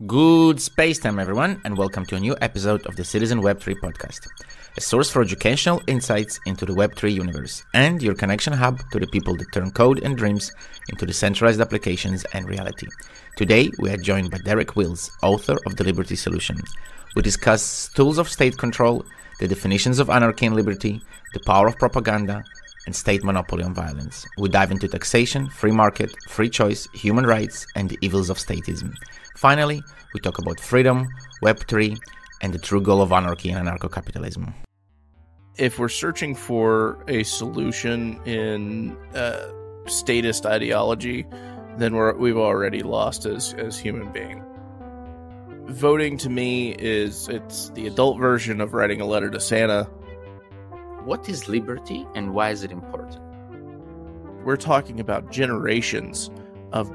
Good space time, everyone, and welcome to a new episode of the Citizen Web3 podcast, a source for educational insights into the Web3 universe and your connection hub to the people that turn code and dreams into decentralized applications and reality. Today, we are joined by Derek Wills, author of The Liberty Solution. We discuss tools of state control, the definitions of anarchy and liberty, the power of propaganda, and state monopoly on violence. We dive into taxation, free market, free choice, human rights, and the evils of statism. Finally, we talk about freedom, Web3, and the true goal of anarchy and anarcho capitalism. If we're searching for a solution in statist ideology, then we've already lost as human beings. Voting to me it's the adult version of writing a letter to Santa. What is liberty and why is it important? We're talking about generations of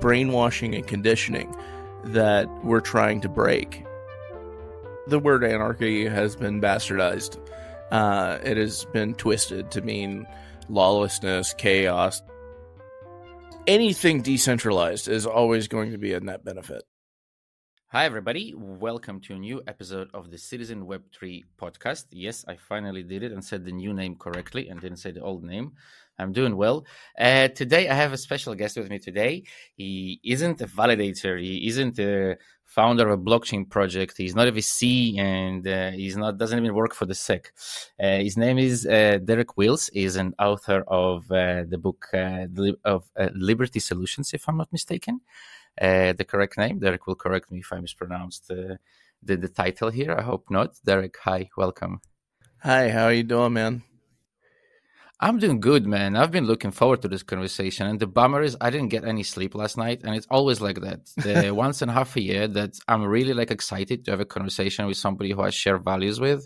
brainwashing and conditioning that we're trying to break. The word anarchy has been bastardized. It has been twisted to mean lawlessness, chaos. Anything decentralized is always going to be a net benefit. Hi, everybody. Welcome to a new episode of the Citizen Web3 podcast. Yes, I finally did it and said the new name correctly and didn't say the old name. I'm doing well. Today, I have a special guest with me today. He isn't a validator. He isn't a founder of a blockchain project. He's not a VC, and doesn't even work for the SEC. His name is Derek Wills. He's an author of the book of Liberty Solutions, if I'm not mistaken. The correct name. Derek will correct me if I mispronounced the title here. I hope not. Derek, hi, welcome. Hi, how are you doing, man? I'm doing good, man. I've been looking forward to this conversation, and the bummer is I didn't get any sleep last night, and it's always like that. The once and a half a year that I'm really excited to have a conversation with somebody who I share values with.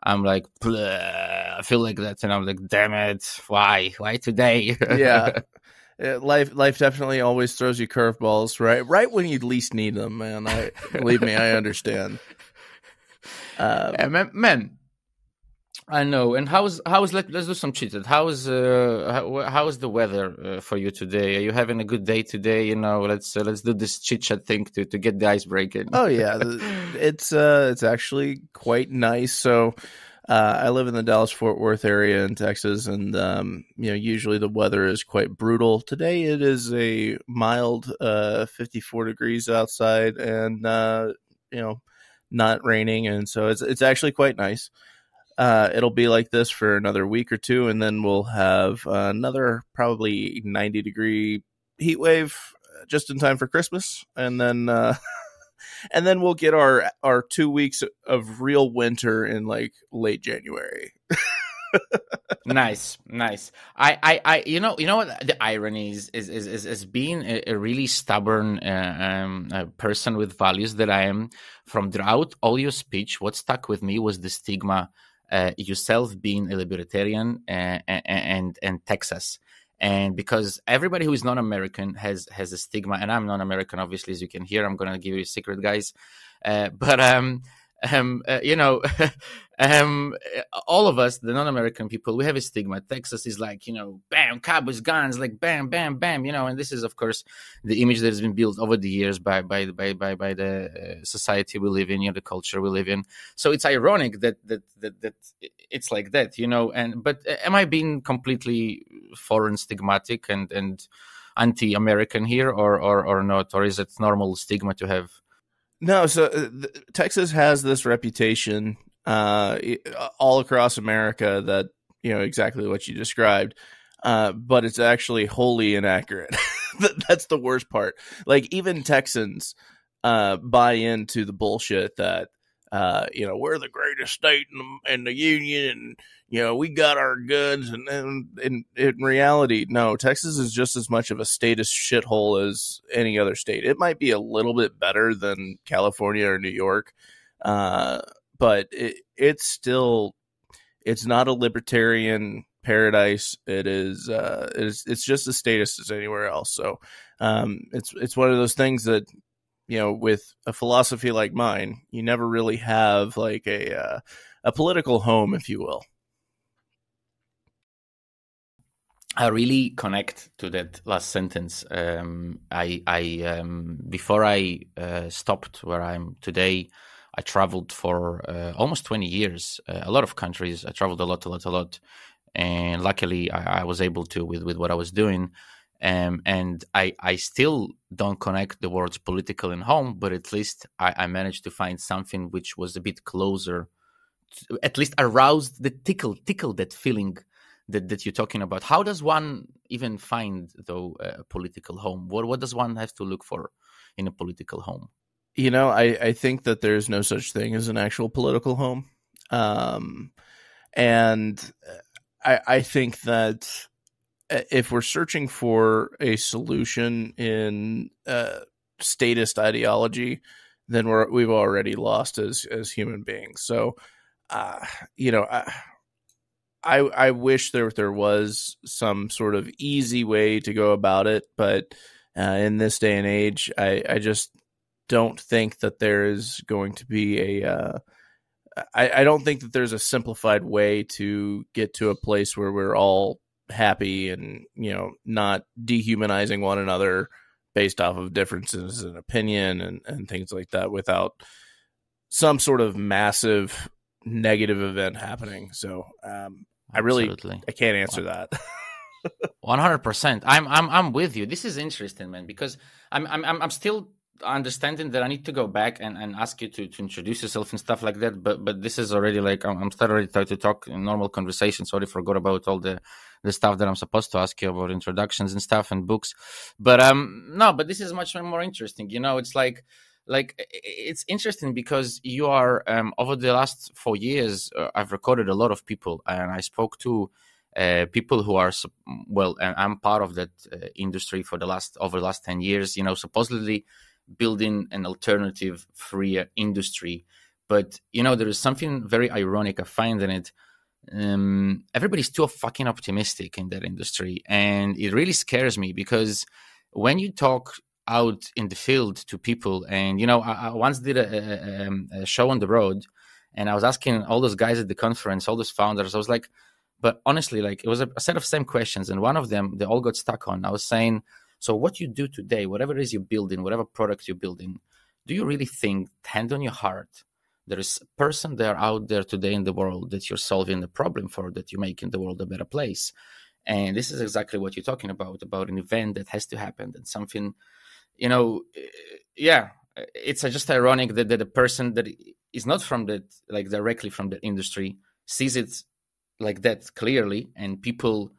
I'm like, I feel like that, and I'm like, damn it, why today? Yeah. Life definitely always throws you curveballs, right when you least need them, man. Believe me, I understand. Man, I know. And how's let's do some chit chat. How is the weather for you today? Are you having a good day today? You know, let's do this chit chat thing to get the ice breaking. Oh yeah, it's actually quite nice. So. I live in the Dallas-Fort Worth area in Texas, and usually the weather is quite brutal. Today it is a mild 54 degrees outside, and not raining, and so it's actually quite nice. It'll be like this for another week or two, and then we'll have another probably 90-degree heat wave just in time for Christmas, and then. And then we'll get our 2 weeks of real winter in late January. Nice. I you know what the irony is being a really stubborn person with values that I am. From throughout all your speech, what stuck with me was the stigma yourself being a libertarian and Texas. And because everybody who is non-American has a stigma, and I'm non-American, obviously, as you can hear. I'm going to give you a secret, guys. All of us, the non-American people, we have a stigma. Texas is bam, cowboys, guns, bam, bam, bam, and this is, of course, the image that has been built over the years by the society we live in, the culture we live in. So it's ironic that it's like that, but am I being completely foreign, stigmatic, and anti-American here, or not? Or is it normal stigma to have? No, so Texas has this reputation all across America that, exactly what you described, but it's actually wholly inaccurate. That's the worst part. Even Texans buy into the bullshit that, we're the greatest state in the union, and, we got our guns. And in reality, no, Texas is just as much of a statist shithole as any other state. It might be a little bit better than California or New York, but it's not a libertarian paradise. It's just as statist as anywhere else. So it's one of those things that, with a philosophy like mine, you never really have a political home, if you will. I really connect to that last sentence. Before I stopped where I'm today, I traveled for almost 20 years, a lot of countries. I traveled a lot. And luckily I was able to with what I was doing. And I still don't connect the words political and home, but at least I managed to find something which was a bit closer, at least aroused the tickle that feeling that you're talking about. How does one even find though a political home? What does one have to look for in a political home? I think that there's no such thing as an actual political home. And I think that if we're searching for a solution in statist ideology, then we've already lost as human beings. So, I wish there was some sort of easy way to go about it, but in this day and age, I just don't think that there is going to be I don't think that there's a simplified way to get to a place where we're all happy and, not dehumanizing one another based off of differences in opinion and things like that without some sort of massive negative event happening. So, I can't answer that. 100%. I'm with you. This is interesting, man, because I'm still understanding that I need to go back and ask you to introduce yourself and stuff like that. But this is already like I'm starting already trying to talk in normal conversation. Sorry, forgot about all the stuff that I'm supposed to ask you about introductions and stuff and books. But no, but this is much more interesting. It's like it's interesting because you are over the last 4 years I've recorded a lot of people, and I spoke to people who are and I'm part of that industry for over the last 10 years, supposedly building an alternative free industry. But there is something very ironic I find in it. Everybody's too fucking optimistic in that industry, and it really scares me because when you talk out in the field to people, and I once did a show on the road, and I was asking all those guys at the conference, all those founders, I was like, but honestly, like, it was a set of same questions, and one of them they all got stuck on. I was saying, so what you do today, whatever it is you're building, whatever product you're building, do you really think, hand on your heart, there is a person there out there today in the world that you're solving the problem for, that you're making the world a better place? And this is exactly what you're talking about an event that has to happen, and something, it's just ironic that a person that is not from that, like directly from the industry, sees it like that clearly, and people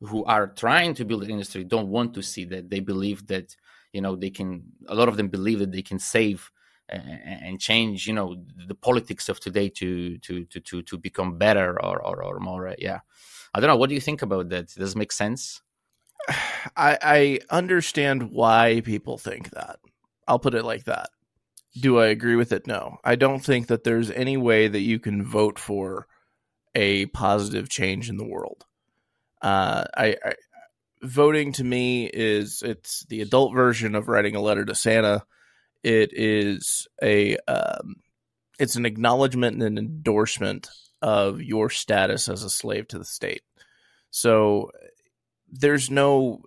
who are trying to build an industry don't want to see that. They believe that they can. A lot of them believe that they can save and change the politics of today to become better or more. I don't know. What do you think about that? Does it make sense? I understand why people think that. I'll put it like that. Do I agree with it? No. I don't think that there's any way that you can vote for a positive change in the world. Voting to me it's the adult version of writing a letter to Santa. It is it's an acknowledgement and an endorsement of your status as a slave to the state. So there's no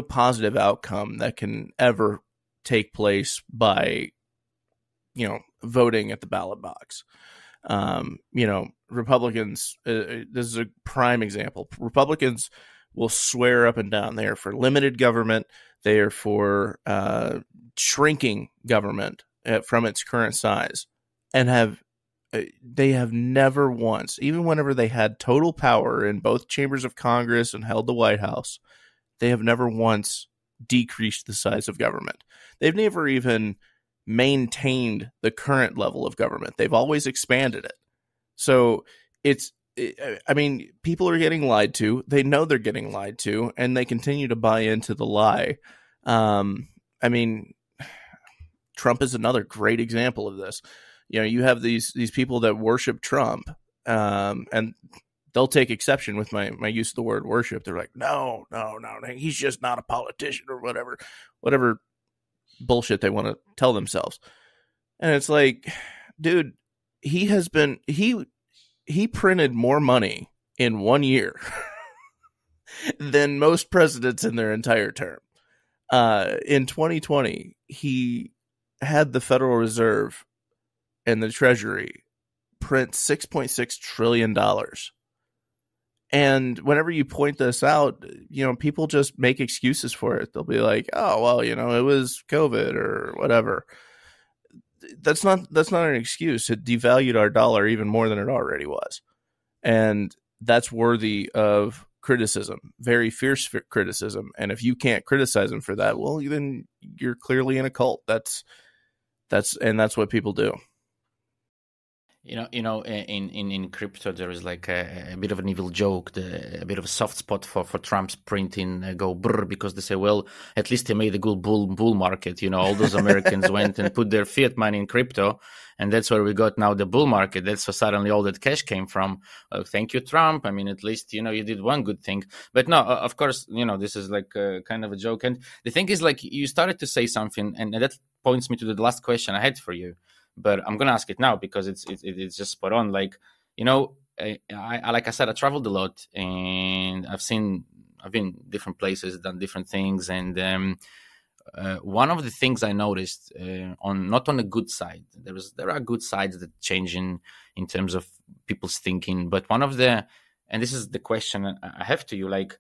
positive outcome that can ever take place by voting at the ballot box. Republicans, this is a prime example. Republicans will swear up and down they are for limited government. They are for shrinking government from its current size, and they have never once, even whenever they had total power in both chambers of Congress and held the White House, they have never once decreased the size of government. They've never even maintained the current level of government. They've always expanded it. So people are getting lied to. They know they're getting lied to, and they continue to buy into the lie. Trump is another great example of this. You have these people that worship Trump, and they'll take exception with my use of the word worship. They're like, no, he's just not a politician or whatever bullshit they want to tell themselves. And it's like, dude, he printed more money in 1 year than most presidents in their entire term. In 2020, he had the Federal Reserve and the Treasury print $6.6 trillion. And whenever you point this out, people just make excuses for it. They'll be like, oh, well, it was COVID or whatever. That's not an excuse. It devalued our dollar even more than it already was. And that's worthy of criticism, very fierce criticism. And if you can't criticize him for that, well, then you're clearly in a cult. That's what people do. In crypto, there is like a bit of an evil joke, a bit of a soft spot for Trump's printing go brr, because they say, well, at least he made a good bull market. All those Americans went and put their fiat money in crypto, and that's where we got now the bull market. That's where suddenly all that cash came from. Thank you, Trump. I mean, at least, you did one good thing. But no, of course, this is like kind of a joke. And the thing is, like, you started to say something, and that points me to the last question I had for you. But I'm gonna ask it now because it's just spot on. Like, I like I said, I traveled a lot and I've been different places, done different things, and one of the things I noticed not on the good side, there are good sides that change in terms of people's thinking, but one of the, and this is the question I have to you, like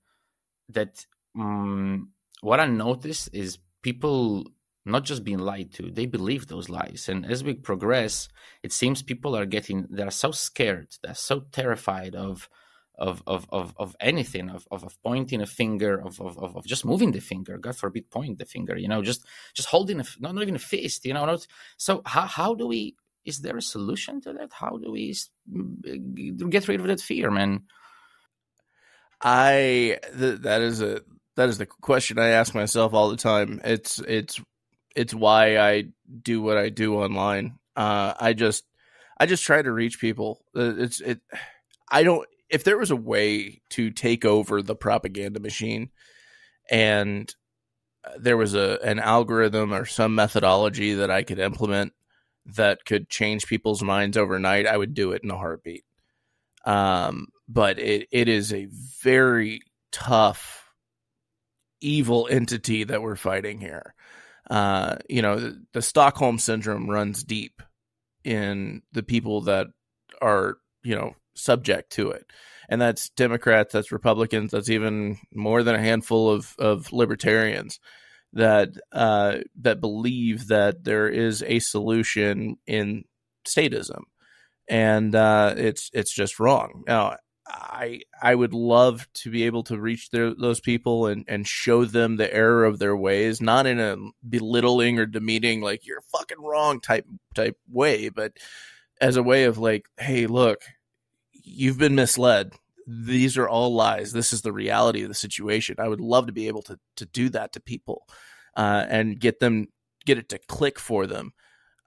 that. What I noticed is people not just being lied to, they believe those lies. And as we progress, it seems people they're so scared, they're so terrified of anything, of pointing a finger, of just moving the finger, God forbid, point the finger, just holding not even a fist, So how do we, is there a solution to that? How do we get rid of that fear, man? That is the question I ask myself all the time. It's why I do what I do online. I just try to reach people. If there was a way to take over the propaganda machine and there was an algorithm or some methodology that I could implement that could change people's minds overnight, I would do it in a heartbeat. But it is a very tough, evil entity that we're fighting here. The Stockholm syndrome runs deep in the people that are, subject to it. And that's Democrats, that's Republicans, that's even more than a handful of libertarians that believe that there is a solution in statism. And it's just wrong. Now, I would love to be able to reach those people and show them the error of their ways, not in a belittling or demeaning, like you're fucking wrong type way, but as a way of like, hey, look, you've been misled. These are all lies. This is the reality of the situation. I would love to be able to do that to people and get it to click for them.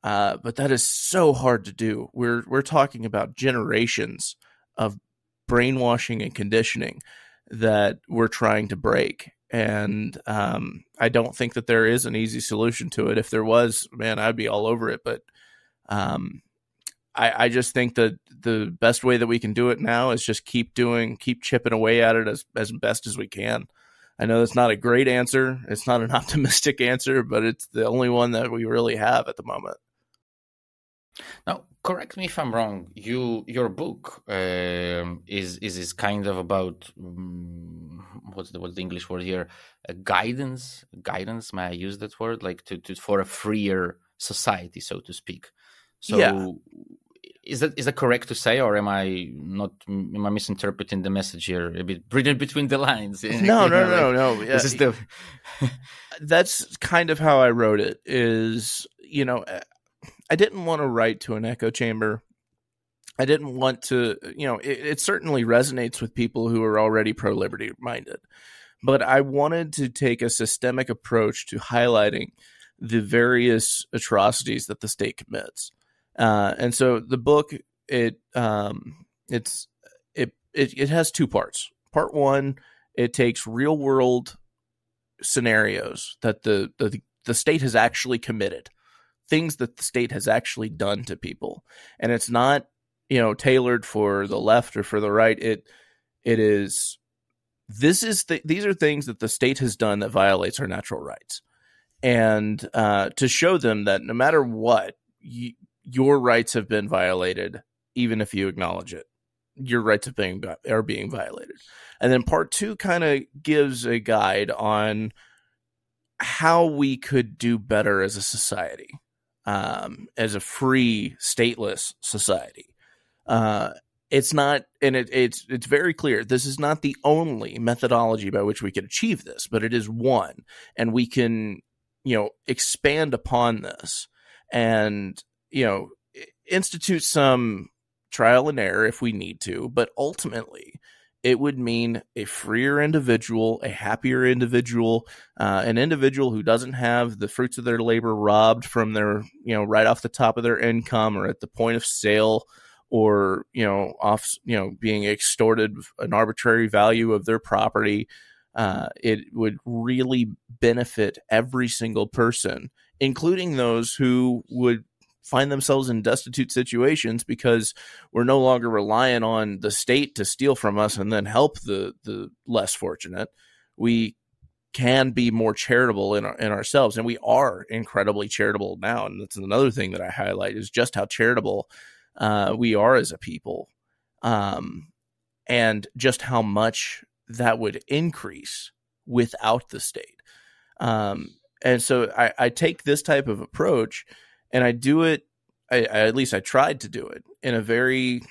But that is so hard to do. We're talking about generations of brainwashing and conditioning that we're trying to break. And I don't think that there is an easy solution to it. If there was, man, I'd be all over it. But I just think that the best way that we can do it now is just keep chipping away at it as best as we can. I know that's not a great answer. It's not an optimistic answer, but it's the only one that we really have at the moment. Now, correct me if I'm wrong. Your book is kind of about what's the English word here? Guidance. May I use that word? Like to for a freer society, so to speak. So, yeah. Is that correct to say, or am I misinterpreting the message here a bit? Reading between the lines. No. Yeah. This is That's kind of how I wrote it. Is I didn't want to write to an echo chamber. I didn't want to, it certainly resonates with people who are already pro-liberty minded. But I wanted to take a systemic approach to highlighting the various atrocities that the state commits. And so the book, it has two parts. Part one, it takes real world scenarios that the state has actually committed. Things that the state has actually done to people. And it's not, tailored for the left or for the right. It is these are things that the state has done that violates our natural rights, and to show them that no matter what, your rights have been violated, even if you acknowledge it. Your rights are being violated. And then part 2 kind of gives a guide on how we could do better as a society, as a free, stateless society. It's not, and it's very clear, this is not the only methodology by which we could achieve this, but it is one, and we can, expand upon this and, institute some trial and error if we need to, but ultimately it would mean a freer individual, a happier individual, an individual who doesn't have the fruits of their labor robbed from their, right off the top of their income or at the point of sale, or, being extorted an arbitrary value of their property. It would really benefit every single person, including those who would find themselves in destitute situations because we're no longer relying on the state to steal from us and then help the less fortunate. We can be more charitable in ourselves, and we are incredibly charitable now. And that's another thing that I highlight, is just how charitable we are as a people, and just how much that would increase without the state. And so I take this type of approach, and I do it, at least I tried to do it, in a very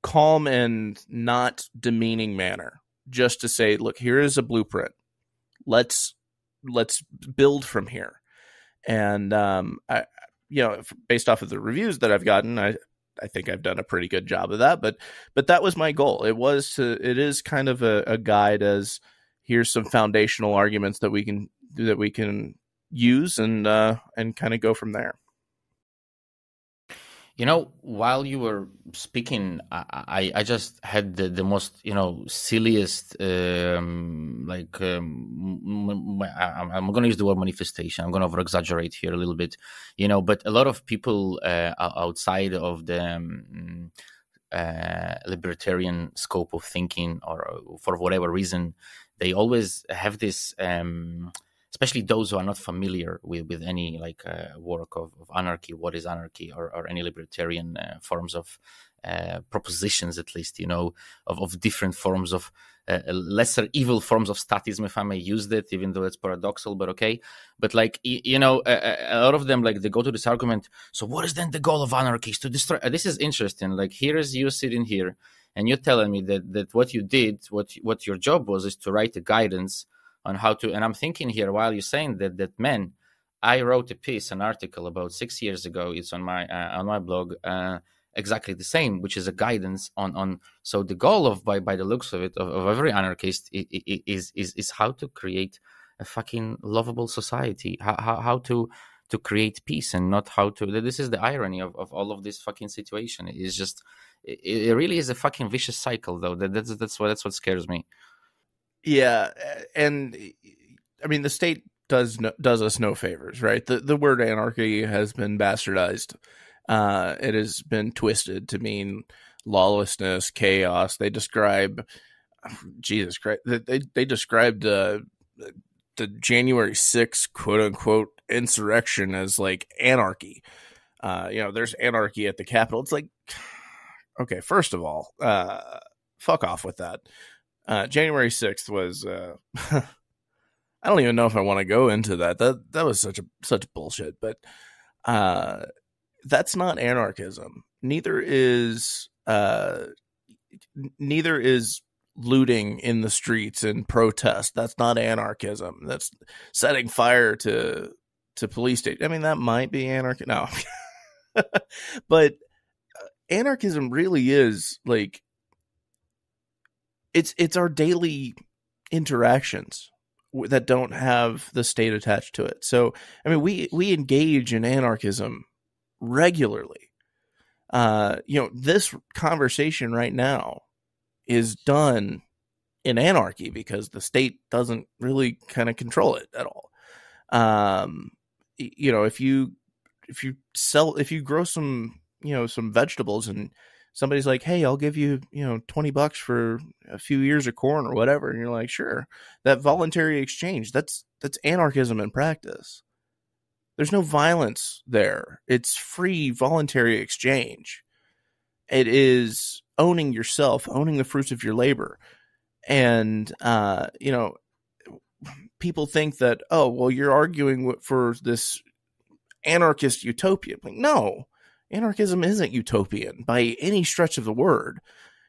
calm and not demeaning manner, just to say, look, here is a blueprint. Let's build from here. And, based off of the reviews that I've gotten, I think I've done a pretty good job of that, but that was my goal. It is kind of a guide, as here's some foundational arguments that we can use and kind of go from there. While you were speaking, I just had the most, silliest, I'm going to use the word manifestation. I'm going to over exaggerate here a little bit, but a lot of people outside of the libertarian scope of thinking, or for whatever reason, they always have this, especially those who are not familiar with any work of anarchy, what is anarchy, or any libertarian forms of propositions, at least, of different forms of lesser evil forms of statism, if I may use that, even though it's paradoxical, but okay. But a lot of them, they go to this argument, so what is then the goal of anarchy? Is to destroy? This is interesting. Here is you sitting here, and you're telling me that what you did, what your job was, is to write a guidance on how to, and I'm thinking here while you're saying that man, I wrote an article about 6 years ago. It's on my blog, exactly the same, which is a guidance on. So the goal of, by the looks of it, of every anarchist is how to create a fucking lovable society, how to create peace, and not how to. This is the irony of all of this fucking situation. It is just, it really is a fucking vicious cycle, though. That's what scares me. Yeah, and I mean, the state does us no favors, right? The word anarchy has been bastardized. It has been twisted to mean lawlessness, chaos. They describe, Jesus Christ, they described the January 6th quote unquote insurrection as anarchy. There's anarchy at the Capitol. It's okay, first of all, fuck off with that. January 6th was I don't even know if I want to go into that. That was such bullshit, but that's not anarchism. Neither is looting in the streets and protest. That's not anarchism. That's setting fire to police station. I mean, that might be anarchy. No. But anarchism really is it's our daily interactions that don't have the state attached to it. So, I mean, we engage in anarchism regularly. This conversation right now is done in anarchy because the state doesn't really kind of control it at all. If you grow some vegetables and Somebody's like, hey, I'll give you, $20 for a few years of corn or whatever. And you're like, sure. That voluntary exchange, that's anarchism in practice. There's no violence there. It's free voluntary exchange. It is owning yourself, owning the fruits of your labor. And, people think that, oh, well, you're arguing for this anarchist utopia. Like, no, anarchism isn't utopian by any stretch of the word.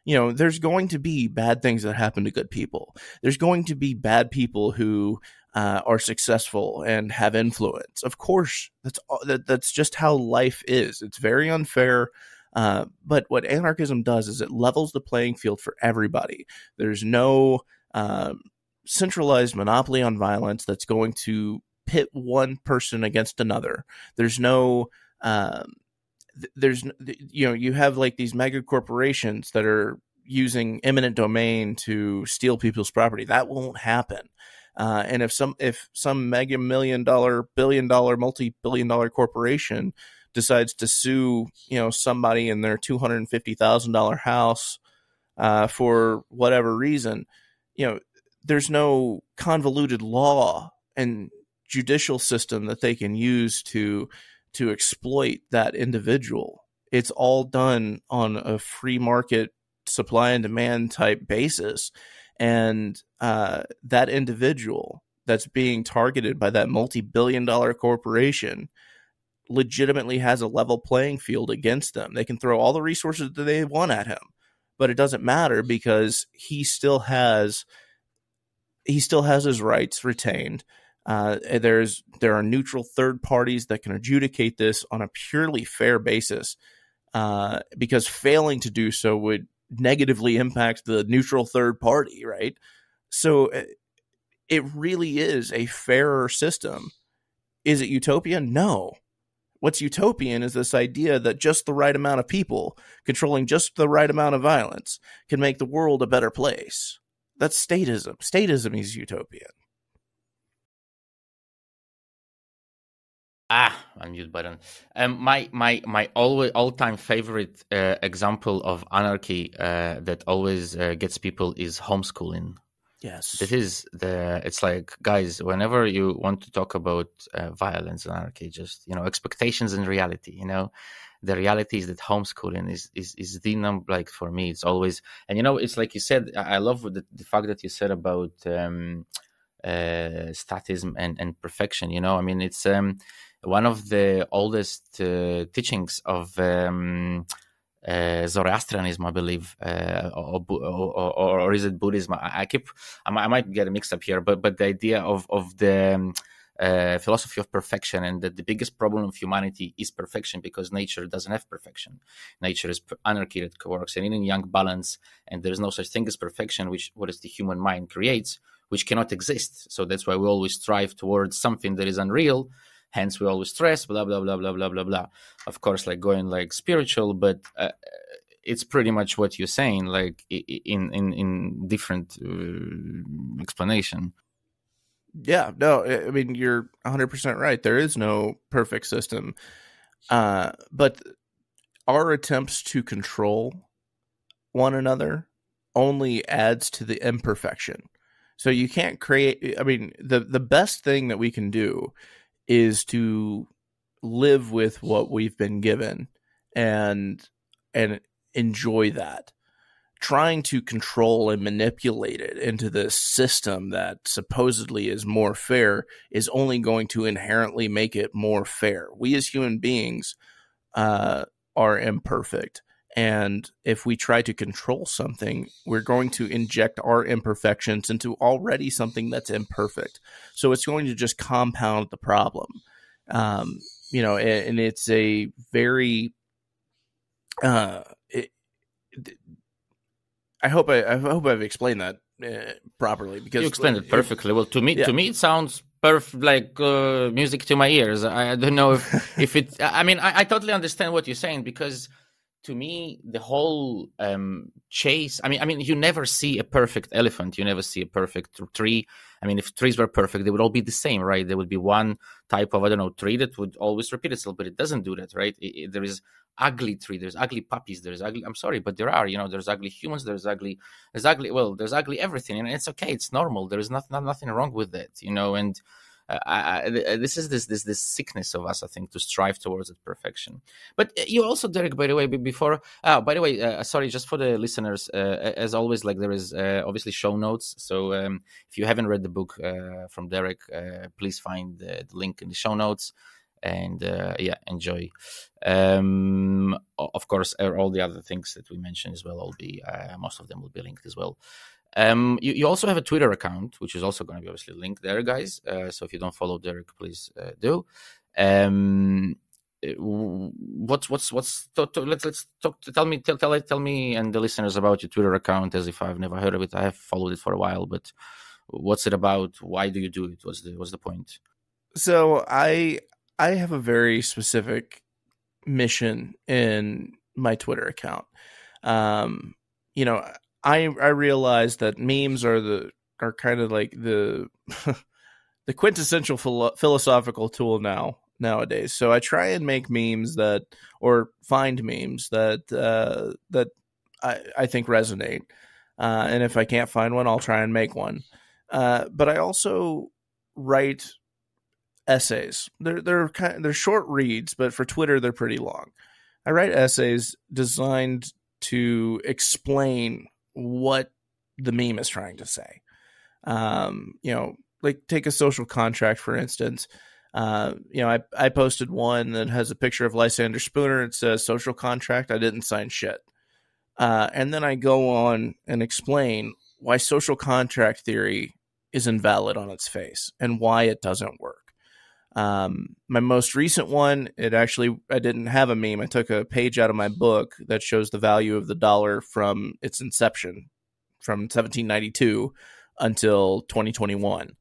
There's going to be bad things that happen to good people. There's going to be bad people who are successful and have influence. Of course, that's just how life is. It's very unfair. But what anarchism does is it levels the playing field for everybody. There's no centralized monopoly on violence that's going to pit one person against another. There's no you have like these mega corporations that are using eminent domain to steal people's property. That won't happen. And if some mega $1 billion, multi-billion dollar corporation decides to sue, somebody in their $250,000 house for whatever reason, there's no convoluted law and judicial system that they can use to exploit that individual. It's all done on a free market supply and demand type basis. And that individual that's being targeted by that multi-billion dollar corporation legitimately has a level playing field against them. They can throw all the resources that they want at him, but it doesn't matter because he still has his rights retained. There are neutral third parties that can adjudicate this on a purely fair basis, because failing to do so would negatively impact the neutral third party, right? So it really is a fairer system. Is it utopian? No. What's utopian is this idea that just the right amount of people controlling just the right amount of violence can make the world a better place. That's statism. Statism is utopian. Unmute button. My all-time favorite example of anarchy that always gets people is homeschooling. Yes. It's like, guys, whenever you want to talk about violence and anarchy, just, expectations and reality, the reality is that homeschooling is the number, like, for me, it's always, and, it's like you said, I love the fact that you said about statism and perfection, it's one of the oldest teachings of Zoroastrianism, I believe, or is it Buddhism? I might get mixed up here, but the idea of the philosophy of perfection, and that the biggest problem of humanity is perfection, because nature doesn't have perfection. Nature is anarchy that works in yin and yang balance, and there is no such thing as perfection, what is the human mind creates, which cannot exist. So that's why we always strive towards something that is unreal. Hence, we always stress, blah, blah, blah, blah, blah, blah, blah. Of course, like going like spiritual, but it's pretty much what you're saying, like in different explanation. Yeah, no, I mean, you're 100% right. There is no perfect system. But our attempts to control one another only adds to the imperfection. So you can't create, I mean, the best thing that we can do is to live with what we've been given and enjoy that. Trying to control and manipulate it into this system that supposedly is more fair is only going to inherently make it more fair. We as human beings are imperfect. And if we try to control something, we're going to inject our imperfections into already something that's imperfect. So it's going to just compound the problem. And it's a very, I hope I've explained that properly, because you explained it perfectly. Well, to me, it sounds perfect, like music to my ears. I don't know if it. I mean, I totally understand what you're saying, because to me, the whole chase. I mean, you never see a perfect elephant. You never see a perfect tree. I mean, if trees were perfect, they would all be the same, right? There would be one type of, tree that would always repeat itself, but it doesn't do that, right? There is ugly tree, there's ugly puppies, there's ugly, I'm sorry, but there are, there's ugly humans, there's ugly everything, and it's okay, it's normal, there is nothing wrong with that, and this is this sickness of us, I think, to strive towards that perfection. But you also, Derek, by the way, before, by the way, sorry, just for the listeners, as always, like there is obviously show notes. So if you haven't read the book from Derek, please find the link in the show notes, and enjoy. Of course, all the other things that we mentioned as well, will be most of them will be linked as well. You also have a Twitter account, which is also going to be obviously linked there, guys. So if you don't follow Derek, please do. Let's talk. Tell me and the listeners about your Twitter account, as if I've never heard of it. I have followed it for a while, but what's it about? Why do you do it? What's the point? So I have a very specific mission in my Twitter account. I realize that memes are kind of like the the quintessential philosophical tool nowadays. So I try and make memes or find memes that I think resonate. And if I can't find one, I'll try and make one. But I also write essays. They're short reads, but for Twitter they're pretty long. I write essays designed to explain what the meme is trying to say. Like take a social contract, for instance. I posted one that has a picture of Lysander Spooner. It says social contract. I didn't sign shit. And then I go on and explain why social contract theory is invalid on its face and why it doesn't work. My most recent one, I didn't have a meme. I took a page out of my book that shows the value of the dollar from its inception, from 1792 until 2021,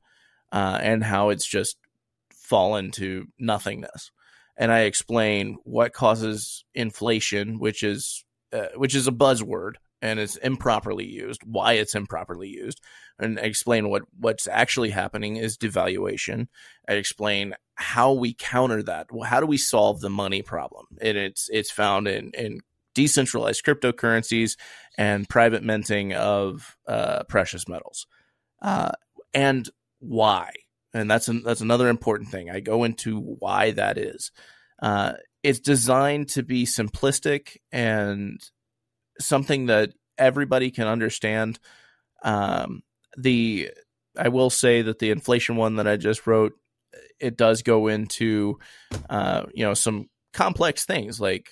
and how it's just fallen to nothingness. And I explain what causes inflation, which is a buzzword and it's improperly used, why it's improperly used, and I explain what's actually happening is devaluation. I explain how we counter that. Well, how do we solve the money problem? And it's found in decentralized cryptocurrencies and private minting of precious metals, and why. And that's another important thing. I go into why that is. It's designed to be simplistic and something that everybody can understand. I will say that the inflation one that I just wrote, it does go into some complex things like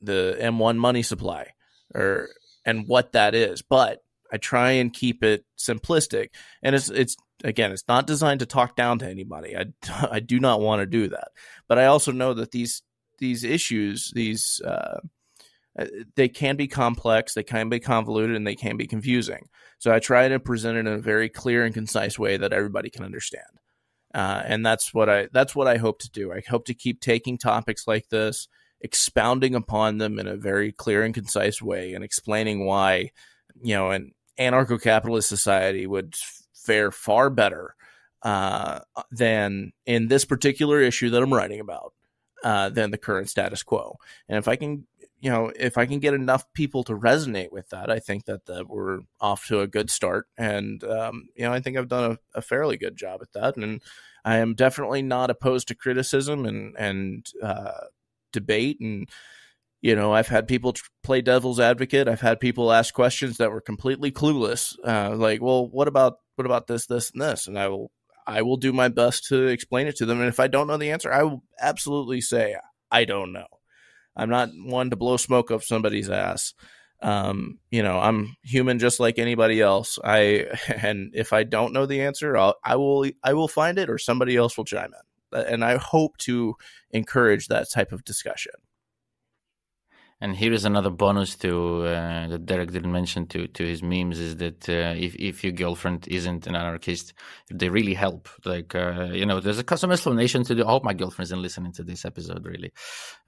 the M1 money supply and what that is, but I try and keep it simplistic. And it's again, it's not designed to talk down to anybody. I do not want to do that. But I also know that these issues, they can be complex, they can be convoluted, and they can be confusing. So I try to present it in a very clear and concise way that everybody can understand. And that's what I hope to do. I hope to keep taking topics like this, expounding upon them in a very clear and concise way, and explaining why, an anarcho-capitalist society would fare far better than in this particular issue that I'm writing about than the current status quo. And if I can get enough people to resonate with that, I think that we're off to a good start. And, I think I've done a fairly good job at that. And I am definitely not opposed to criticism and debate. And, I've had people play devil's advocate. I've had people ask questions that were completely clueless. Like, well, what about this, this, and this? And I will do my best to explain it to them. And if I don't know the answer, I will absolutely say, I don't know. I'm not one to blow smoke up somebody's ass. I'm human just like anybody else. And if I don't know the answer, I will find it, or somebody else will chime in. And I hope to encourage that type of discussion. And here is another bonus to that Derek didn't mention to his memes, is that if your girlfriend isn't an anarchist, they really help. Like, there's a some explanation to I hope my girlfriend isn't listening to this episode, really.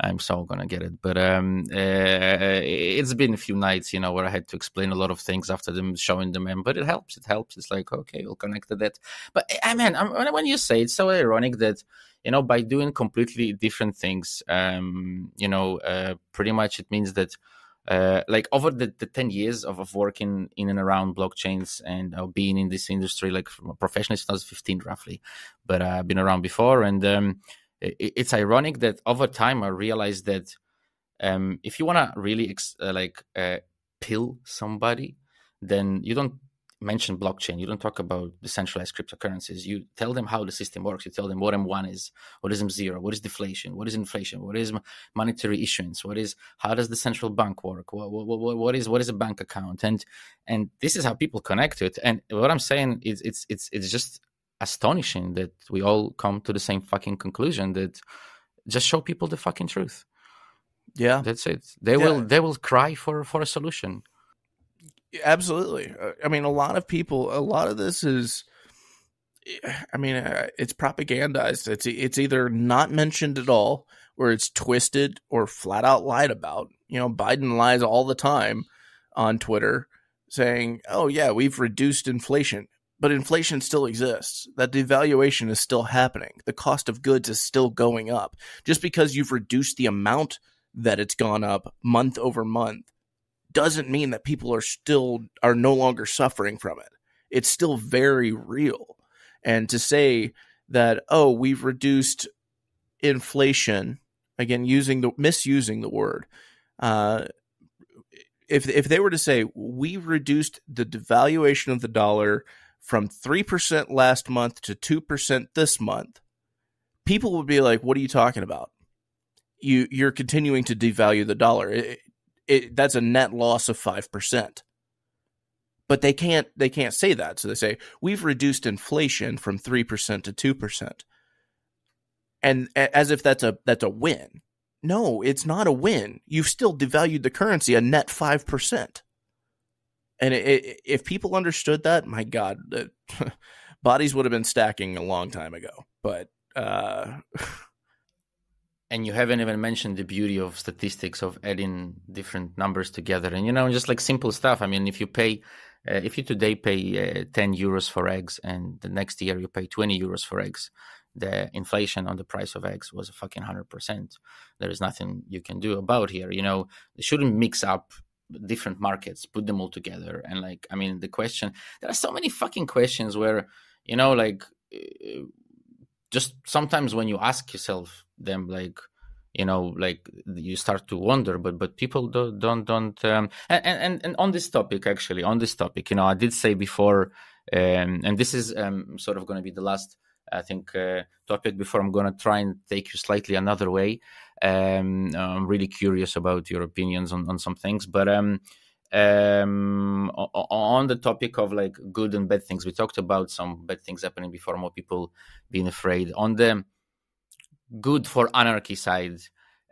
I'm so going to get it. But it's been a few nights, where I had to explain a lot of things after them showing them. But it helps. It's like, okay, we'll connect to that. But, man, when you say it's so ironic that, by doing completely different things, pretty much it means that like over the 10 years of working in and around blockchains and being in this industry, like professionally since 2015 roughly, but I've been around before. And it's ironic that over time I realized that if you want to really pill somebody, then you don't mention blockchain. You don't talk about decentralized cryptocurrencies. You tell them how the system works. You tell them what M1 is, what is M0, what is deflation, what is inflation, what is monetary issuance, how does the central bank work, what is a bank account, and this is how people connect to it. And what I'm saying is, it's just astonishing that we all come to the same fucking conclusion, that just show people the fucking truth. Yeah, that's it. They will cry for a solution. Absolutely. I mean, a lot of this is, I mean, it's propagandized. It's either not mentioned at all, or it's twisted or flat out lied about. Biden lies all the time on Twitter saying, oh yeah, we've reduced inflation, but inflation still exists. That devaluation is still happening. The cost of goods is still going up. Just because you've reduced the amount that it's gone up month over month doesn't mean that people are no longer suffering from it. It's still very real. And to say that, oh, we've reduced inflation, again, misusing the word, if they were to say we reduced the devaluation of the dollar from 3% last month to 2% this month, people would be like, what are you talking about? You're continuing to devalue the dollar. That's a net loss of 5%. But they can't say that. So they say, we've reduced inflation from 3% to 2%. And as if that's a win. No, it's not a win. You've still devalued the currency a net 5%. And if people understood that, my God, bodies would have been stacking a long time ago. But and you haven't even mentioned the beauty of statistics, of adding different numbers together, and just like simple stuff. I mean, if you today pay 10 euros for eggs, and the next year you pay 20 euros for eggs, the inflation on the price of eggs was a fucking 100%. There is nothing you can do about here. They shouldn't mix up different markets, put them all together. And the question, there are so many fucking questions where, just sometimes when you ask yourself them, you start to wonder, but people don't. And on this topic, I did say before, and this is sort of going to be the last, I think, topic before I'm going to try and take you slightly another way. I'm really curious about your opinions on some things, but on the topic of good and bad things, we talked about some bad things happening before, more people being afraid. On the good for anarchy side,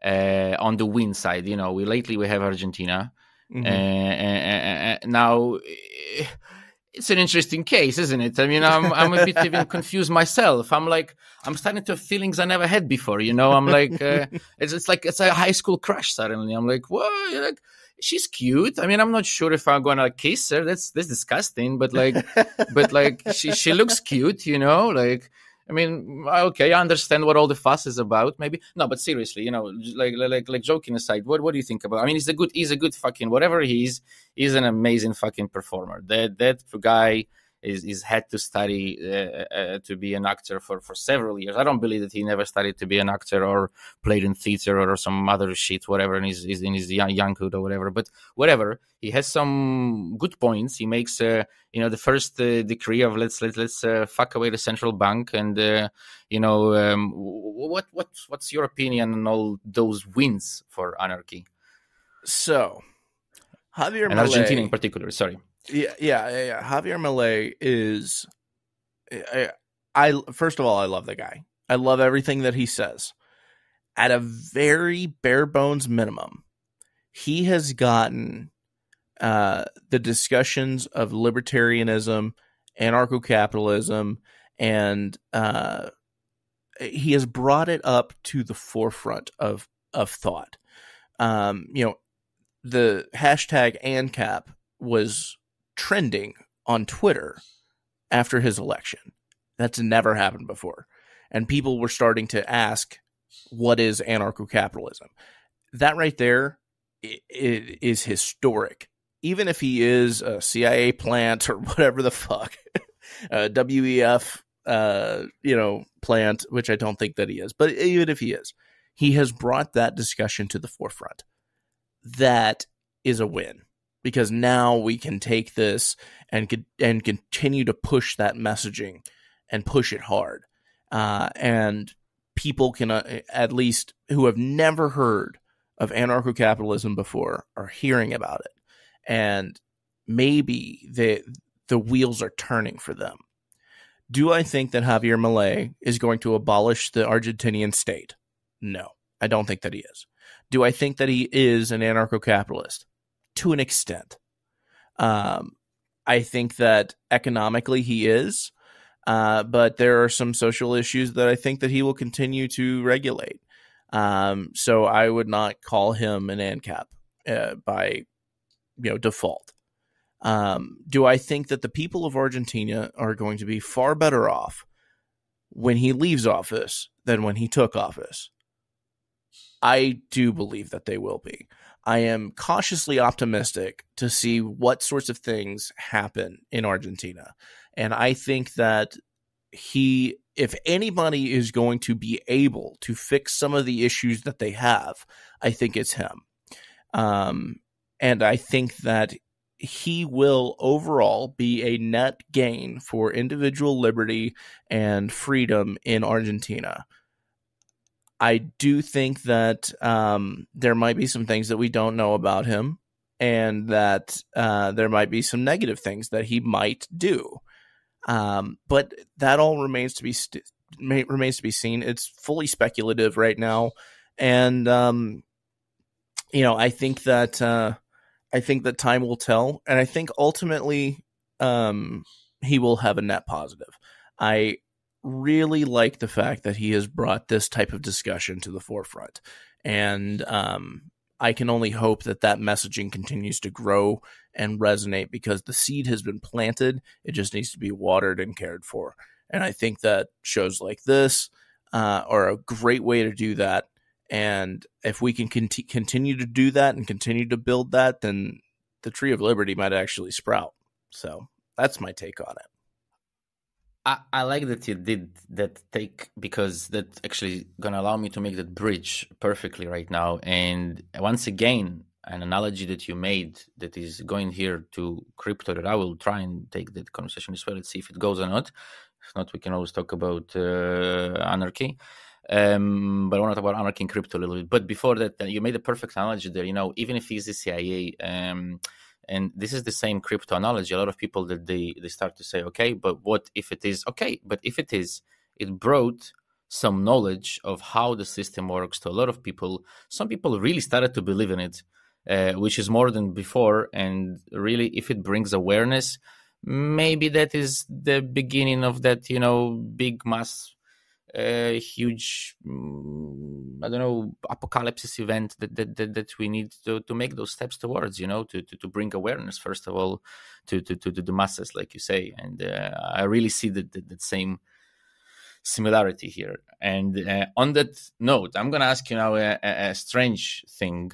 on the win side, we have Argentina. Mm-hmm. Now it's an interesting case, isn't it? I mean, I'm a bit even confused myself. I'm starting to have feelings I never had before. I'm like, it's a high school crush suddenly. I'm like, what? She's cute. I mean, I'm not sure if I'm gonna kiss her. That's disgusting. But she looks cute. I mean, okay, I understand what all the fuss is about. Maybe no, but seriously, like joking aside, what do you think about? I mean, he's a good fucking whatever he is. He's an amazing fucking performer. That guy is had to study to be an actor for several years. I don't believe that he never studied to be an actor or played in theater or some other shit, whatever, and he's in his younghood or whatever. But whatever, he has some good points. He makes the first decree of let's fuck away the central bank, and what's your opinion on all those wins for anarchy? So Javier and Milei, Argentina in particular. Sorry. Yeah. Javier Milei is, I first of all, I love the guy. I love everything that he says. At a very bare bones minimum, he has gotten the discussions of libertarianism, anarcho capitalism, and he has brought it up to the forefront of thought. The hashtag ANCAP was trending on Twitter after his election. That's never happened before. and people were starting to ask, what is anarcho-capitalism? That right there is historic. Even if he is a CIA plant or whatever the fuck, WEF, plant, which I don't think that he is, but even if he is, he has brought that discussion to the forefront. That is a win, because now we can take this and continue to push that messaging and push it hard. And people can, at least who have never heard of anarcho-capitalism before, are hearing about it. And maybe the wheels are turning for them. Do I think that Javier Milei is going to abolish the Argentinian state? No, I don't think that he is. Do I think that he is an anarcho-capitalist? To an extent. I think that economically he is, but there are some social issues that I think that he will continue to regulate. So I would not call him an ANCAP by default. Do I think that the people of Argentina are going to be far better off when he leaves office than when he took office? I do believe that they will be. I am cautiously optimistic to see what sorts of things happen in Argentina. And I think that if anybody is going to be able to fix some of the issues that they have, I think it's him. And I think that he will overall be a net gain for individual liberty and freedom in Argentina. I do think that there might be some things that we don't know about him, and that there might be some negative things that he might do. But that all remains to be seen. It's fully speculative right now, and I think that time will tell, and I think ultimately he will have a net positive. I really like the fact that he has brought this type of discussion to the forefront, and I can only hope that messaging continues to grow and resonate, because the seed has been planted. It just needs to be watered and cared for, and I think that shows like this are a great way to do that. And if we can continue to do that and continue to build that, then the tree of liberty might actually sprout. So that's my take on it. I like that you did that take, because that's actually going to allow me to make that bridge perfectly right now. And once again, an analogy that you made that is going here to crypto, that I will try and take that conversation as well. Let's see if it goes or not. If not, we can always talk about anarchy. But I want to talk about anarchy and crypto a little bit. But before that, you made a perfect analogy there. Even if he's the CIA, and this is the same crypto analogy, a lot of people that they start to say, okay, but what if it is? Okay, but if it is, it brought some knowledge of how the system works to a lot of people. Some people really started to believe in it, which is more than before. And really, if it brings awareness, maybe that is the beginning of that, big mass, huge, apocalypse event that we need to make those steps towards, to bring awareness, first of all, to the masses, like you say. And I really see that same similarity here. And on that note, I'm going to ask you now a strange thing.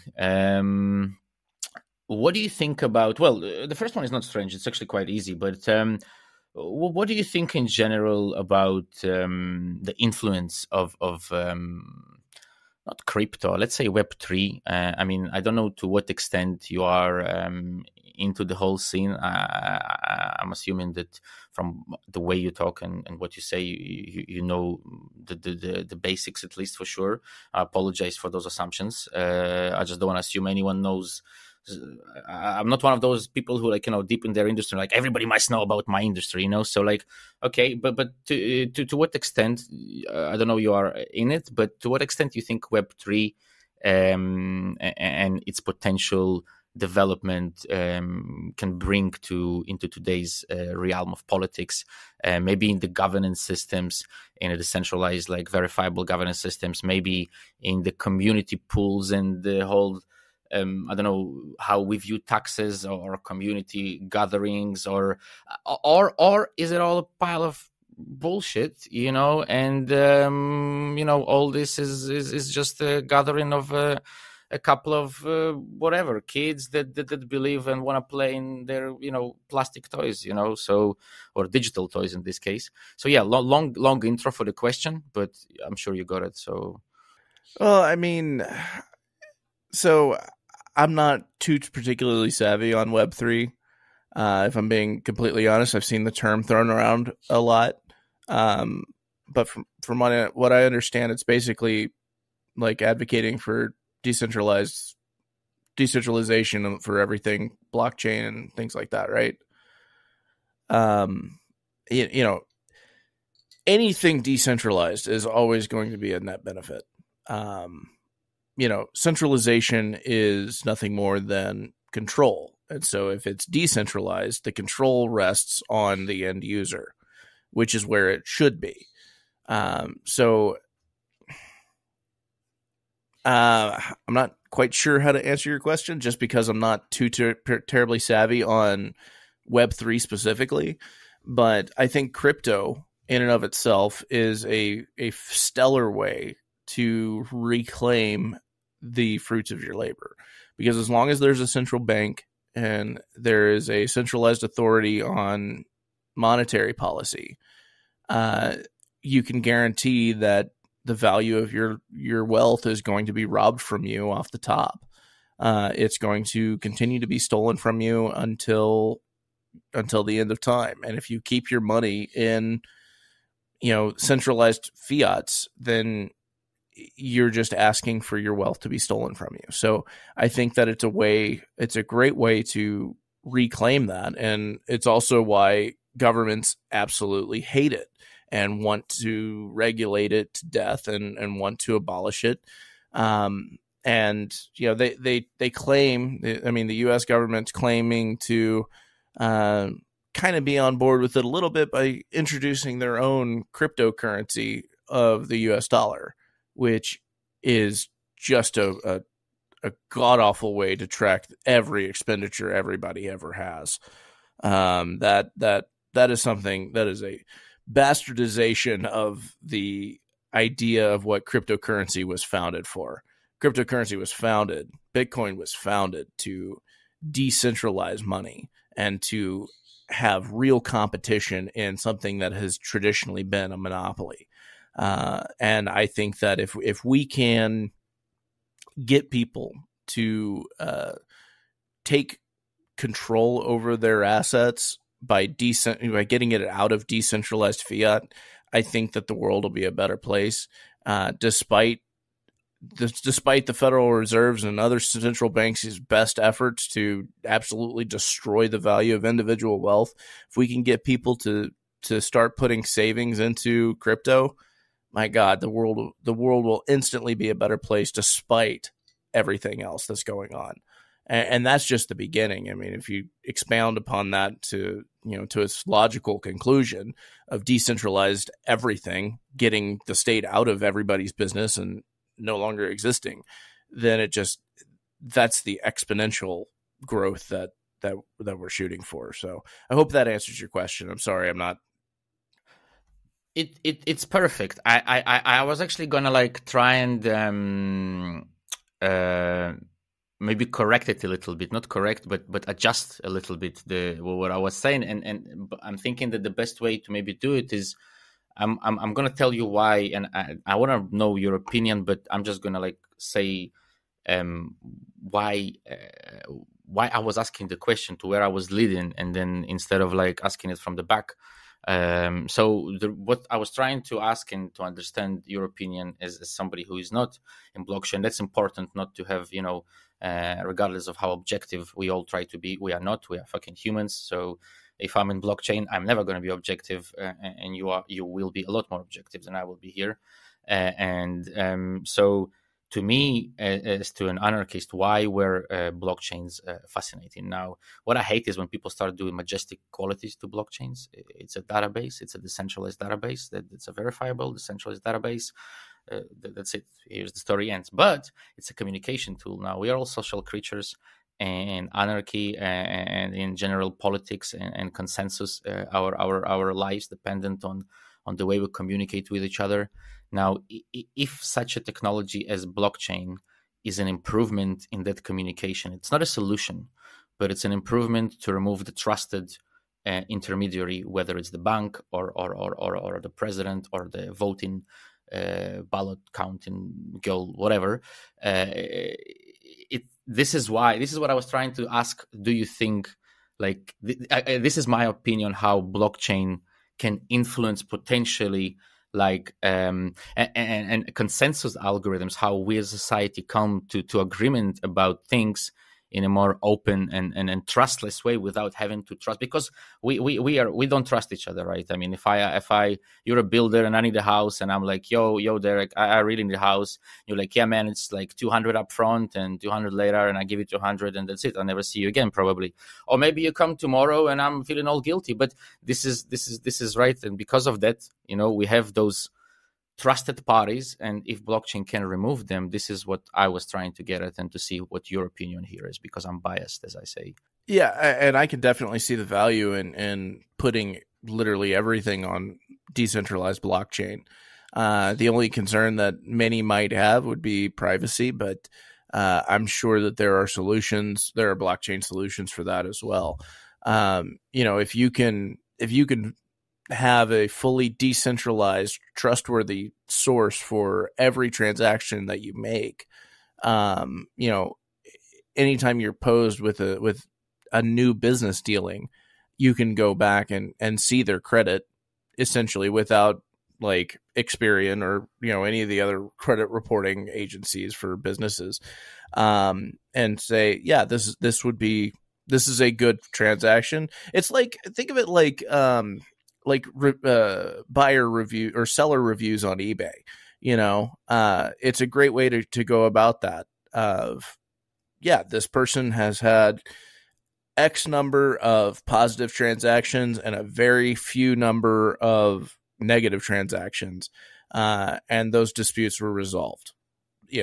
What do you think about, well, the first one is not strange, it's actually quite easy, but what do you think in general about the influence of not crypto, let's say Web3? I don't know to what extent you are into the whole scene. I'm assuming that from the way you talk and what you say, you know the basics, at least for sure. I apologize for those assumptions. I just don't want to assume anyone knows. I'm not one of those people who deep in their industry, like everybody must know about my industry, so okay, but to what extent, I don't know, you are in it, but to what extent you think Web3 and its potential development can bring into today's realm of politics, maybe in the governance systems, in a decentralized, verifiable governance systems, maybe in the community pools and the whole I don't know how we view taxes or community gatherings, or is it all a pile of bullshit, and all this is just a gathering of a couple of whatever kids that believe and want to play in their plastic toys, so, or digital toys in this case. So yeah, long intro for the question, but I'm sure you got it. So Well, I mean, so I'm not too particularly savvy on Web3. If I'm being completely honest, I've seen the term thrown around a lot. But from what I understand, it's basically like advocating for decentralization for everything, blockchain and things like that, right? You know, anything decentralized is always going to be a net benefit. Centralization is nothing more than control. And so if it's decentralized, the control rests on the end user, which is where it should be. So I'm not quite sure how to answer your question just because I'm not too terribly savvy on Web3 specifically. But I think crypto in and of itself is a stellar way to reclaim the fruits of your labor. Because as long as there's a central bank and there is a centralized authority on monetary policy, you can guarantee that the value of your wealth is going to be robbed from you off the top. It's going to continue to be stolen from you until the end of time. And if you keep your money in, centralized fiats, then you're just asking for your wealth to be stolen from you. So I think that it's a great way to reclaim that. And it's also why governments absolutely hate it and want to regulate it to death and want to abolish it. They claim, the U.S. government's claiming to kind of be on board with it a little bit by introducing their own cryptocurrency of the U.S. dollar, which is just a god-awful way to track every expenditure everybody ever has. That is something that is a bastardization of the idea of what cryptocurrency was founded for. Bitcoin was founded to decentralize money and to have real competition in something that has traditionally been a monopoly. And I think that if we can get people to take control over their assets by getting it out of decentralized fiat, I think that the world will be a better place. Despite the Federal Reserve's and other central banks' best efforts to absolutely destroy the value of individual wealth, if we can get people to start putting savings into crypto, my God, the world will instantly be a better place despite everything else that's going on. And that's just the beginning. I mean, if you expound upon that to its logical conclusion of decentralized everything, getting the state out of everybody's business and no longer existing, then that's the exponential growth that we're shooting for. So I hope that answers your question. I'm sorry, I'm not. It's perfect. I was actually gonna try and maybe correct it a little bit, not correct, but adjust a little bit what I was saying, and I'm thinking that the best way to maybe do it is I'm gonna tell you why, and I want to know your opinion, but I'm just gonna say why I was asking the question to where I was leading, and then instead of asking it from the back. What I was trying to ask and to understand your opinion as somebody who is not in blockchain. That's important, not to have, regardless of how objective we all try to be, we are not. We are fucking humans. So if I'm in blockchain, I'm never going to be objective, and you will be a lot more objective than I will be here. So to me, as to an anarchist, why were blockchains fascinating? Now, what I hate is when people start doing majestic qualities to blockchains. It's a database. It's a decentralized database. It's a verifiable decentralized database. That's it. Here's the story ends. But it's a communication tool. Now, we are all social creatures. and anarchy, and in general politics and consensus. Our lives dependent on the way we communicate with each other. Now, if such a technology as blockchain is an improvement in that communication, it's not a solution, but it's an improvement to remove the trusted intermediary, whether it's the bank or the president or the voting ballot counting girl, whatever. This is what I was trying to ask. Do you think, like, this is my opinion, how blockchain can influence potentially, like, and consensus algorithms, how we as a society come to agreement about things in a more open and trustless way, without having to trust, because we don't trust each other, right? I mean, if I you're a builder and I need a house, and I'm like, yo Derek, I really need a house. You're like, yeah man, it's like 200 up front and 200 later, and I give you 200 and that's it. I'll never see you again, probably. Or maybe you come tomorrow and I'm feeling all guilty. But this is right, and because of that, we have those trusted parties, and if blockchain can remove them, this is what I was trying to get at, and to see what your opinion here is, because I'm biased, as I say. Yeah, and I can definitely see the value in putting literally everything on decentralized blockchain. The only concern that many might have would be privacy, but I'm sure that there are blockchain solutions for that as well. If you can have a fully decentralized, trustworthy source for every transaction that you make, anytime you're posed with a new business dealing, you can go back and see their credit, essentially, without like Experian or any of the other credit reporting agencies for businesses, and say, yeah, this is a good transaction. It's like, think of it like buyer review or seller reviews on eBay. It's a great way to go about that. This person has had X number of positive transactions and a very few number of negative transactions, and those disputes were resolved,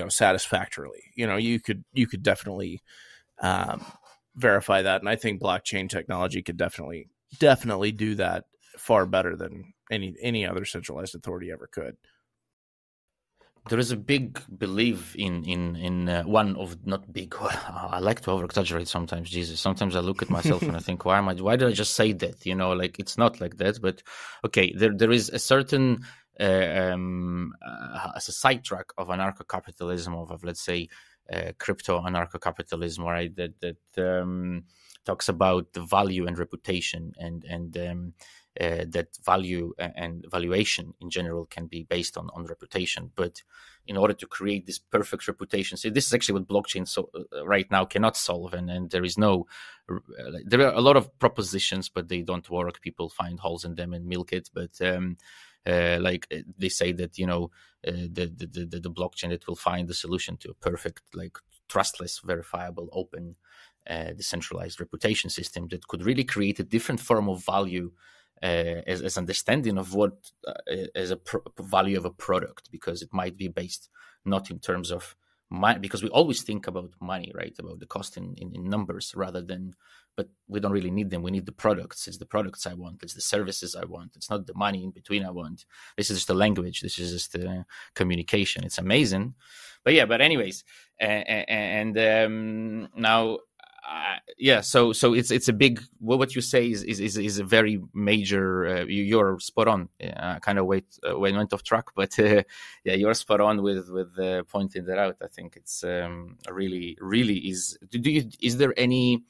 satisfactorily. You could definitely verify that, and I think blockchain technology could definitely do that far better than any other centralized authority ever could. There is a big belief in one of, not big, I like to over exaggerate sometimes, Jesus. Sometimes I look at myself and I think, why did I just say that? Like, it's not like that. But okay, there is a certain as a sidetrack of anarcho-capitalism, of let's say crypto anarcho-capitalism, right? That talks about the value and reputation, and that value and valuation in general can be based on reputation. But in order to create this perfect reputation, so this is actually what blockchain right now cannot solve, and there is no, there are a lot of propositions, but they don't work. People find holes in them and milk it. But like they say that the blockchain that will find the solution to a perfect, like, trustless, verifiable, open, decentralized reputation system that could really create a different form of value, as understanding of what as a value of a product, because it might be based not in terms of money, because we always think about money, right, about the cost in numbers, rather than, but we don't really need them. We need the products. It's the products I want. It's the services I want. It's not the money in between I want. This is just the language. This is just the communication. It's amazing. But yeah, but anyways, and now, so it's a big, what you say is a very major, you're spot on. Kind of went off track, but yeah, you're spot on with pointing that out. I think it's really is. Is there any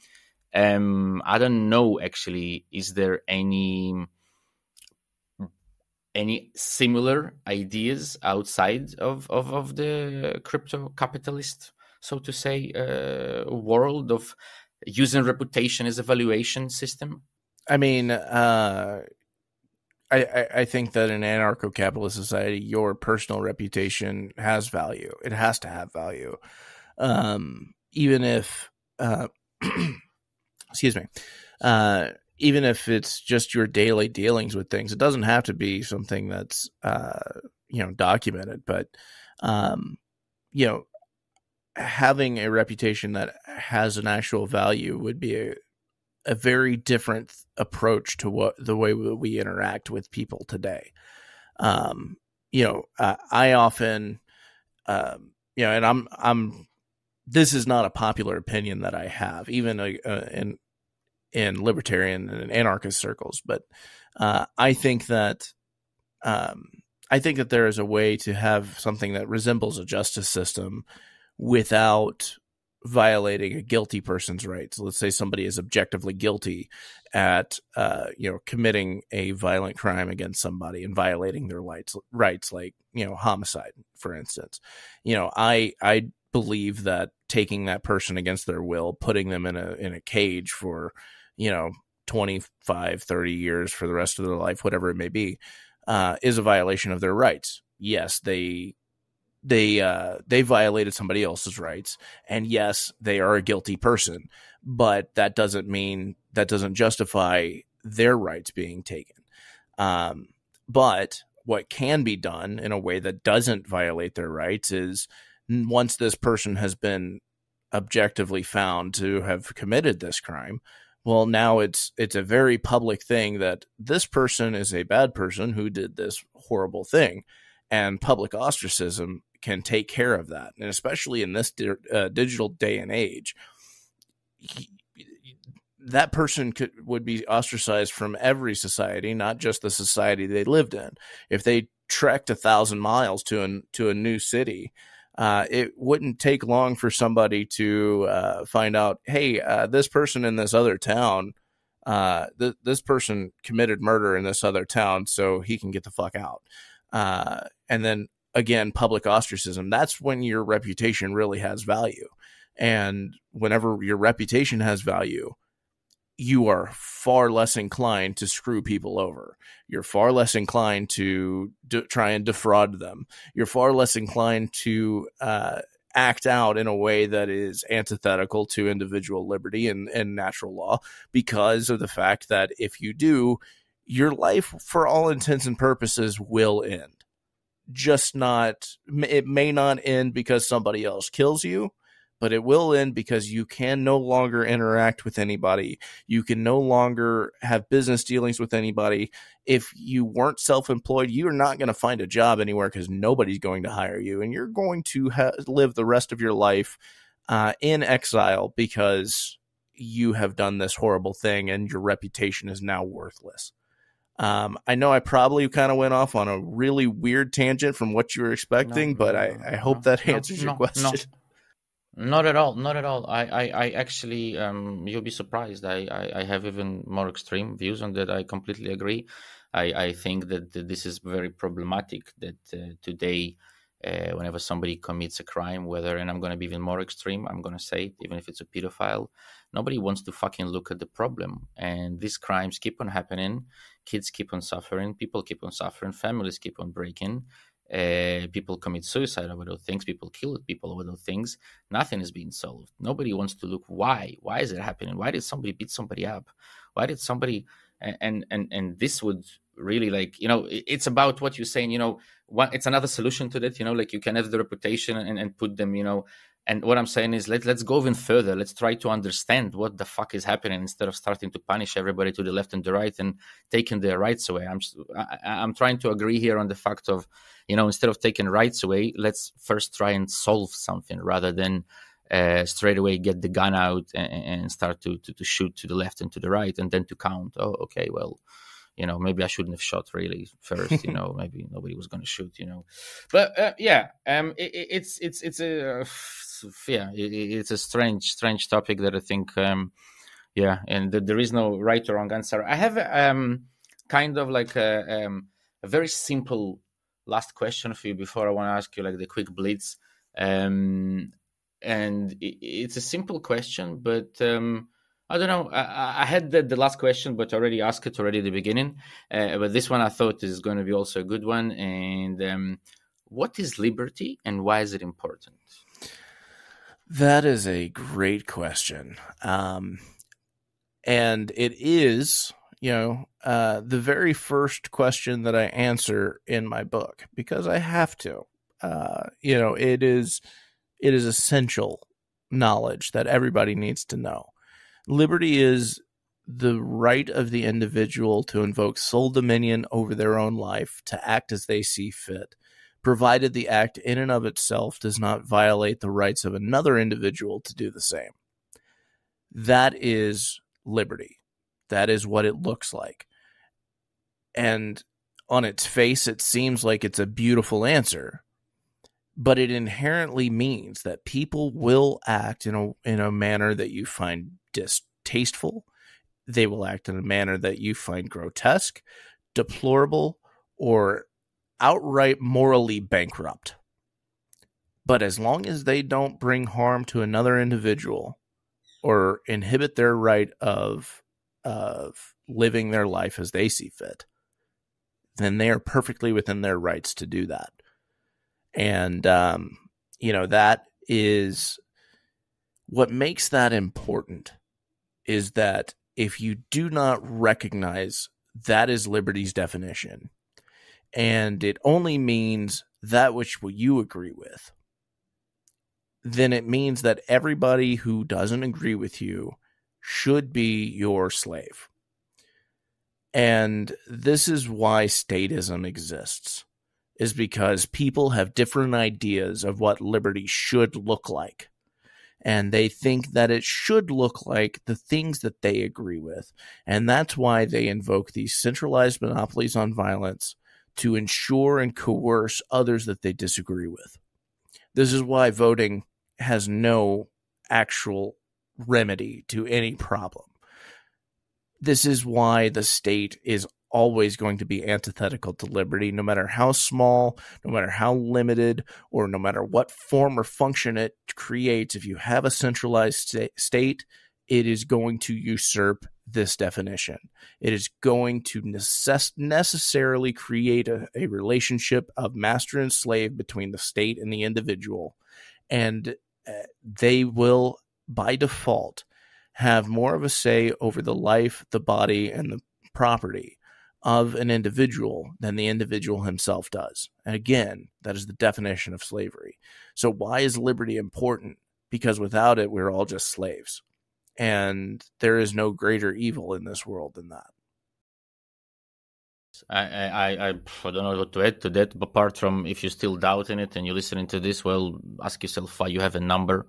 I don't know, actually, is there any similar ideas outside of the crypto capitalist, so to say, world of using reputation as a valuation system? I mean, I think that in anarcho-capitalist society, your personal reputation has value. It has to have value. Even if, excuse me, even if it's just your daily dealings with things, it doesn't have to be something that's, documented, but, having a reputation that has an actual value would be a very different approach to the way we interact with people today. I often, and this is not a popular opinion that I have, even in libertarian and anarchist circles, but I think that there is a way to have something that resembles a justice system without violating a guilty person's rights. Let's say somebody is objectively guilty at committing a violent crime against somebody and violating their rights, like homicide, for instance. I believe that taking that person against their will, putting them in a cage for 25, 30 years for the rest of their life, whatever it may be, is a violation of their rights. Yes, they violated somebody else's rights, and yes, they are a guilty person, but that doesn't justify their rights being taken. But what can be done in a way that doesn't violate their rights is, once this person has been objectively found to have committed this crime, well, now it's a very public thing that this person is a bad person who did this horrible thing, and public ostracism can take care of that. And especially in this digital day and age, that person would be ostracized from every society, not just the society they lived in. If they trekked 1,000 miles to a new city, it wouldn't take long for somebody to find out, hey, this person in this other town, this person committed murder in this other town, so he can get the fuck out. And then again, public ostracism, that's when your reputation really has value. And whenever your reputation has value, you are far less inclined to screw people over. You're far less inclined to try and defraud them. You're far less inclined to act out in a way that is antithetical to individual liberty and natural law, because of the fact that if you do, your life, for all intents and purposes, will end. It may not end because somebody else kills you, but it will end because you can no longer interact with anybody. You can no longer have business dealings with anybody. If you weren't self-employed, you're not going to find a job anywhere because nobody's going to hire you. And you're going to live the rest of your life in exile because you have done this horrible thing and your reputation is now worthless. I know I probably kind of went off on a really weird tangent from what you were expecting, but I hope that answers your question. Not at all. Not at all. I actually, you'll be surprised. I have even more extreme views on that. I completely agree. I think that this is very problematic, that today, whenever somebody commits a crime, and I'm going to be even more extreme, I'm going to say it, even if it's a pedophile, nobody wants to fucking look at the problem. And these crimes keep on happening. Kids keep on suffering. People keep on suffering. Families keep on breaking. People commit suicide over those things. People kill people over those things. Nothing is being solved. Nobody wants to look why. Why is it happening? Why did somebody beat somebody up? Why did somebody? And this would really, it's about what you're saying. It's another solution to that. Like, you can have the reputation and put them. And what I'm saying is, let's go even further. Let's try to understand what the fuck is happening instead of starting to punish everybody to the left and the right and taking their rights away. I'm trying to agree here on the fact of, instead of taking rights away, let's first try and solve something rather than straight away get the gun out and start to shoot to the left and to the right and then to count. Oh, okay, well, maybe I shouldn't have shot really first. Maybe nobody was going to shoot. But it's a strange topic that I think, and there is no right or wrong answer. I have kind of like a very simple last question for you before I want to ask you like the quick blitz. And it's a simple question, but I don't know. I had the last question, but I already asked it already at the beginning. But this one I thought is going to be also a good one. And what is liberty and why is it important? That is a great question. And it is, the very first question that I answer in my book, because I have to. It is essential knowledge that everybody needs to know. Liberty is the right of the individual to invoke sole dominion over their own life, to act as they see fit, provided the act in and of itself does not violate the rights of another individual to do the same. That is liberty. That is what it looks like. And on its face, it seems like it's a beautiful answer, but it inherently means that people will act in a manner that you find distasteful. They will act in a manner that you find grotesque, deplorable, or outright morally bankrupt. But as long as they don't bring harm to another individual or inhibit their right of living their life as they see fit, then they are perfectly within their rights to do that. And, that is what makes that important, is that if you do not recognize that is liberty's definition, and it only means that which you agree with, then it means that everybody who doesn't agree with you should be your slave. And this is why statism exists, is because people have different ideas of what liberty should look like. And they think that it should look like the things that they agree with. And that's why they invoke these centralized monopolies on violence to ensure and coerce others that they disagree with. This is why voting has no actual remedy to any problem. This is why the state is always going to be antithetical to liberty, no matter how small, no matter how limited, or no matter what form or function it creates. If you have a centralized state, it is going to usurp this definition. It is going to necessarily create a relationship of master and slave between the state and the individual. And they will, by default, have more of a say over the life, the body, and the property of an individual than the individual himself does. And again, that is the definition of slavery. So why is liberty important? Because without it, we're all just slaves. And there is no greater evil in this world than that. I don't know what to add to that, but apart from, if you still doubt in it and you're listening to this, well, ask yourself why you have a number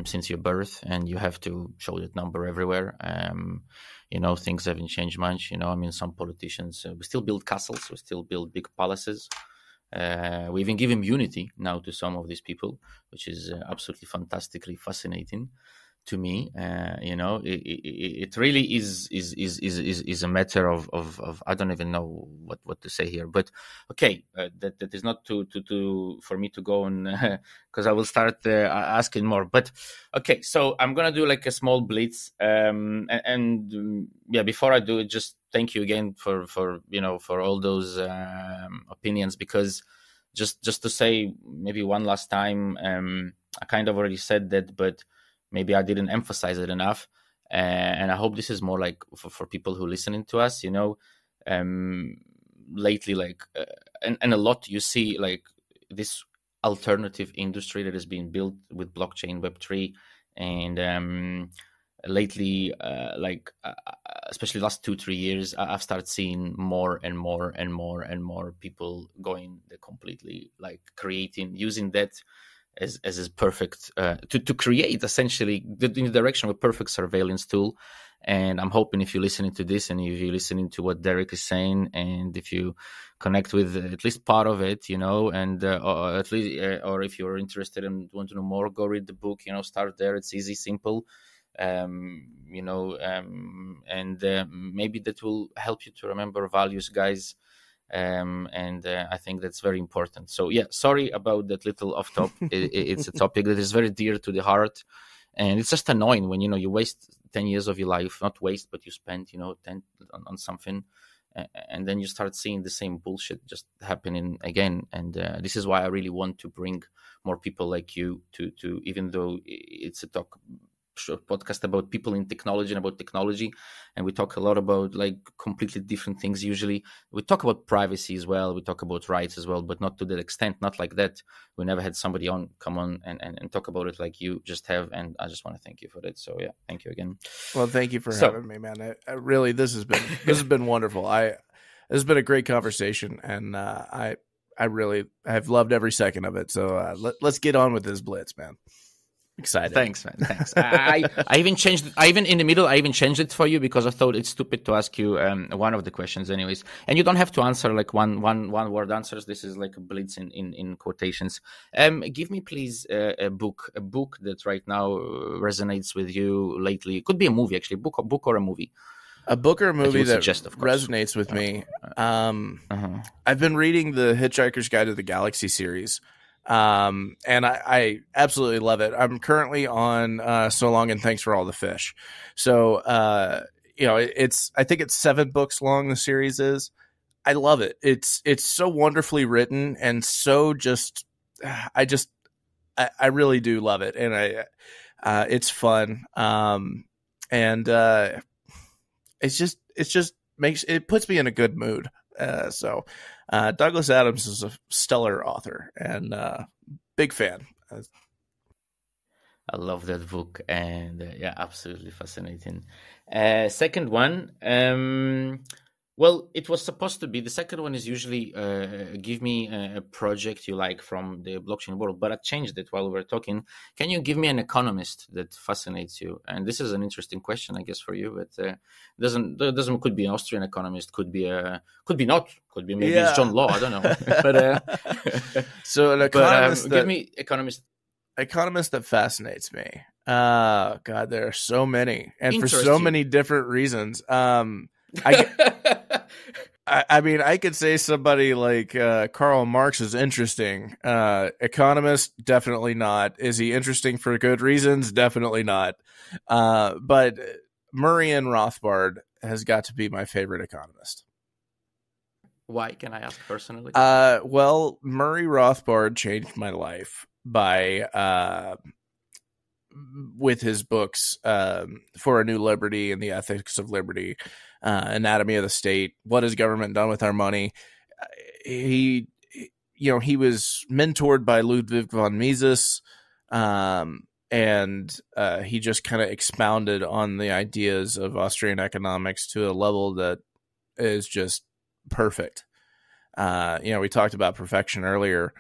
since your birth, and you have to show that number everywhere. Things haven't changed much. Some politicians, we still build castles, we still build big palaces. We even give immunity now to some of these people, which is absolutely fantastically fascinating to me. It really is a matter of I don't even know what to say here, but okay, that is not to for me to go on because I will start asking more. But okay, so I'm gonna do like a small blitz, before I do it, just thank you again for all those opinions, because just to say maybe one last time, I kind of already said that, but maybe I didn't emphasize it enough. And I hope this is more like for people who are listening to us, lately, like, and a lot you see like this alternative industry that is being built with blockchain, Web3. And lately, especially last 2-3 years, I've started seeing more and more and more and more people going completely like using that as a perfect to create essentially in the direction of a perfect surveillance tool. And I'm hoping if you're listening to this and if you're listening to what Derek is saying, and if you connect with at least part of it, and or at least or if you're interested and want to know more, go read the book. Start there. It's easy, simple. And maybe that will help you to remember values, guys. I think that's very important. So yeah, sorry about that little off top. It's a topic that is very dear to the heart, and it's just annoying when you waste 10 years of your life, not waste, but you spend 10 on something, and then you start seeing the same bullshit just happening again. And this is why I really want to bring more people like you to even though it's a talk podcast about people in technology and about technology, and we talk a lot about like completely different things. Usually, we talk about privacy as well. We talk about rights as well, but not to that extent. Not like that. We never had somebody come on and talk about it like you just have, and I just want to thank you for that. So yeah, thank you again. Well, thank you for having me, man. I really, this has been wonderful. This has been a great conversation, and I've loved every second of it. So let's get on with this blitz, man. Excited. Thanks, man. Thanks. I even changed. I even changed it for you because I thought it's stupid to ask you one of the questions, anyways. And you don't have to answer like one word answers. This is like a blitz in quotations. Give me please a book that right now resonates with you lately. It could be a movie, actually, book or a movie. A book or a movie that resonates with me. I've been reading the Hitchhiker's Guide to the Galaxy series. And I absolutely love it. I'm currently on So Long and Thanks for All the Fish. So I think it's 7 books long, the series is. I love it. It's so wonderfully written and so I really do love it. And it's fun. And it puts me in a good mood. So Douglas Adams is a stellar author and big fan. I love that book, and yeah, absolutely fascinating. Second one, well, it was supposed to be, the second one is usually give me a project you like from the blockchain world, but I changed it while we were talking. Can you give me an economist that fascinates you? And this is an interesting question, I guess, for you, but doesn't could be an Austrian economist, could be maybe it's John Law, I don't know. But so an economist give me economist that fascinates me. God, there are so many, and for so many different reasons. I mean, I could say somebody like Karl Marx is interesting. Economist, definitely not. Is he interesting for good reasons? Definitely not. But Murray and Rothbard has got to be my favorite economist. Why, can I ask personally? Well, Murray Rothbard changed my life with his books, For a New Liberty and the Ethics of Liberty, Anatomy of the State, What Has Government Done with Our Money? He was mentored by Ludwig von Mises, and he just kind of expounded on the ideas of Austrian economics to a level that is just perfect. We talked about perfection earlier.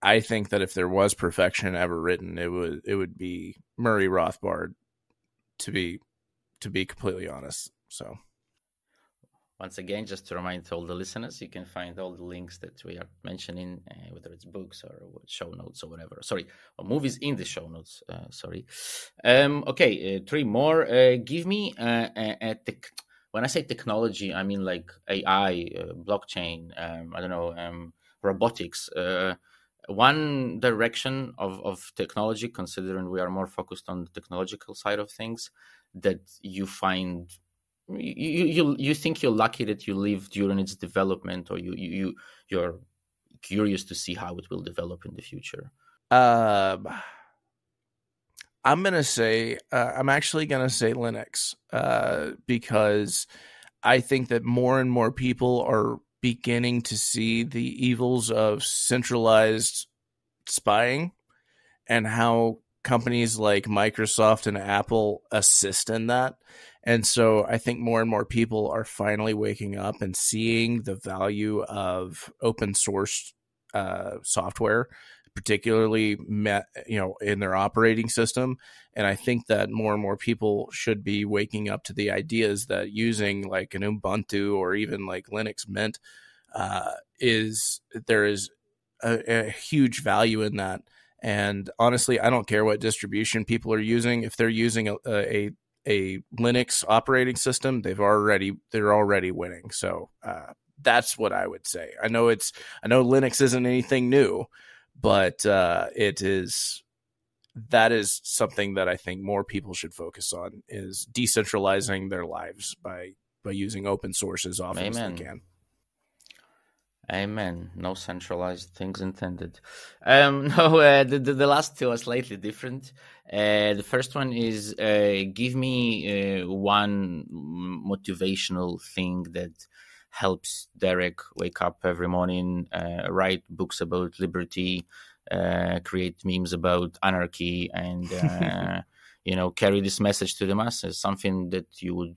I think that if there was perfection ever written, it would be Murray Rothbard, to be completely honest. So once again, just to remind all the listeners, you can find all the links that we are mentioning, whether it's books or show notes or whatever. Sorry, or movies in the show notes. Okay, 3 more. Give me when I say technology, I mean like AI, blockchain, I don't know, robotics. One direction of technology, considering we are more focused on the technological side of things, that you find you think you're lucky that you live during its development, or you're curious to see how it will develop in the future? I'm actually gonna say Linux, because I think that more and more people are beginning to see the evils of centralized spying and how companies like Microsoft and Apple assist in that. And so I think more and more people are finally waking up and seeing the value of open source software, particularly in their operating system. And I think that more and more people should be waking up to the ideas that using like an Ubuntu or even like Linux Mint there is a huge value in that. And honestly, I don't care what distribution people are using. If they're using a Linux operating system, they're already winning. So that's what I would say. I know Linux isn't anything new, but that is something that I think more people should focus on, is decentralizing their lives by using open source as often as they can. Amen. No centralized things intended. No, the last two are slightly different. The first one is give me one motivational thing that helps Derek wake up every morning, write books about liberty, create memes about anarchy, and carry this message to the masses. Something that you would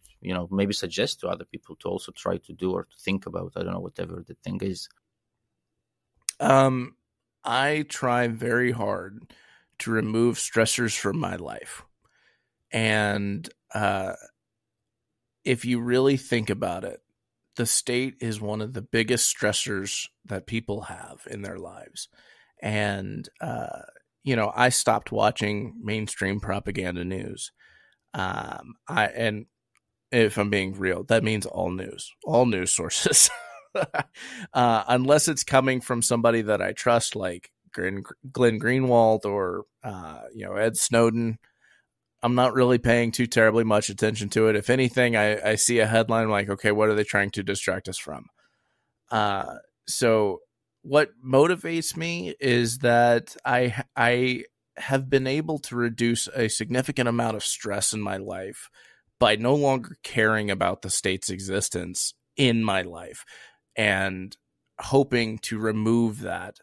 maybe suggest to other people to also try to do or to think about. I don't know, whatever the thing is. I try very hard to remove stressors from my life. And if you really think about it, the state is one of the biggest stressors that people have in their lives. And, I stopped watching mainstream propaganda news. And if I'm being real, that means all news sources. Unless it's coming from somebody that I trust, like Glenn Greenwald or Ed Snowden, I'm not really paying too terribly much attention to it. If anything, I see a headline like, okay, what are they trying to distract us from? So what motivates me is that I have been able to reduce a significant amount of stress in my life by no longer caring about the state's existence in my life, and hoping to remove that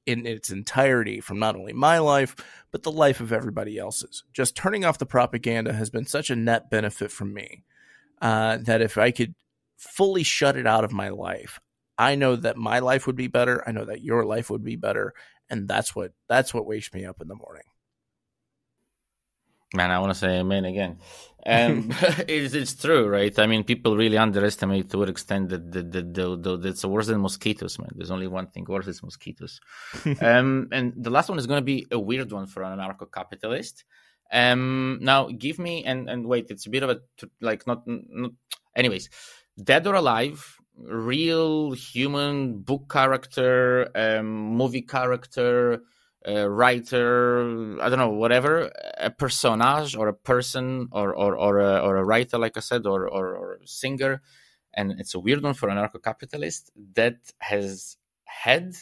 in its entirety from not only my life, but the life of everybody else's. Just turning off the propaganda has been such a net benefit for me that if I could fully shut it out of my life, I know that my life would be better. I know that your life would be better. And that's what wakes me up in the morning. Man, I want to say amen again. It's true, right? I mean, people really underestimate to what extent that it's worse than mosquitoes, man. There's only one thing worse is mosquitoes. And the last one is going to be a weird one for an anarcho-capitalist. Now, give me, and wait, it's a bit of a, like, not anyways, dead or alive, real human book character, movie character, writer, I don't know, whatever, a personage or a person or a writer, like I said, or a singer. And it's a weird one for an anarcho-capitalist that has had,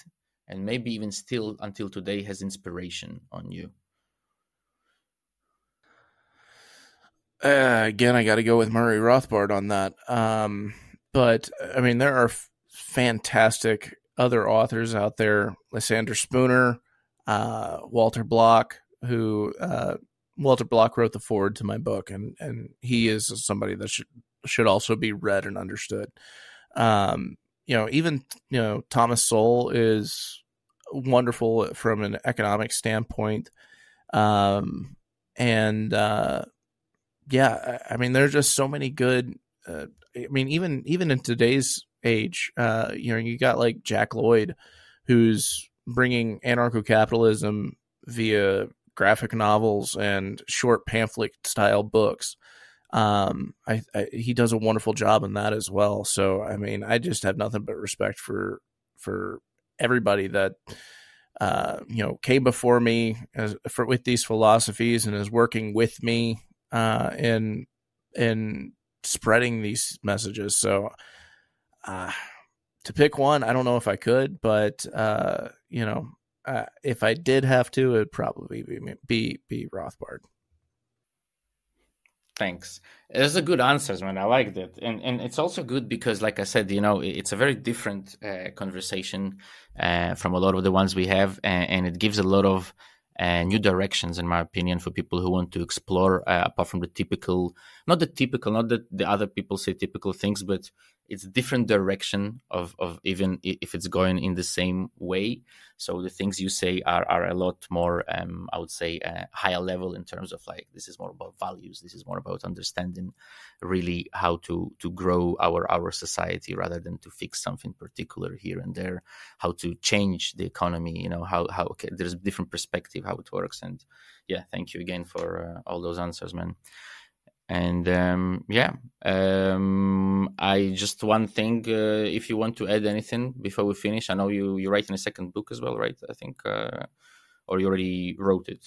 and maybe even still until today, has inspiration on you. Again, I got to go with Murray Rothbard on that. But I mean, there are fantastic other authors out there. Lysander Spooner, Walter Block, who Walter Block wrote the foreword to my book, and he is somebody that should also be read and understood. Even Thomas Sowell is wonderful from an economic standpoint. Yeah, I mean, there's just so many good. I mean, even in today's age, you got like Jack Lloyd, who's bringing anarcho-capitalism via graphic novels and short pamphlet style books. He does a wonderful job in that as well. So, I mean, I just have nothing but respect for everybody that came before me with these philosophies and is working with me in spreading these messages. So, to pick one, I don't know if I could, but if I did have to, it'd probably be Rothbard. Thanks. Those are good answers, man. I like that. And it's also good because, like I said, it's a very different conversation from a lot of the ones we have. And it gives a lot of new directions, in my opinion, for people who want to explore, apart from not that the other people say typical things, but it's different direction of even if it's going in the same way. So the things you say are a lot more, I would say, higher level in terms of like, this is more about values. This is more about understanding really how to grow our society rather than to fix something particular here and there, how to change the economy, how okay, there's a different perspective, how it works. And yeah, thank you again for all those answers, man. And I just one thing, if you want to add anything before we finish. I know you're writing a second book as well, right? I think, or you already wrote it.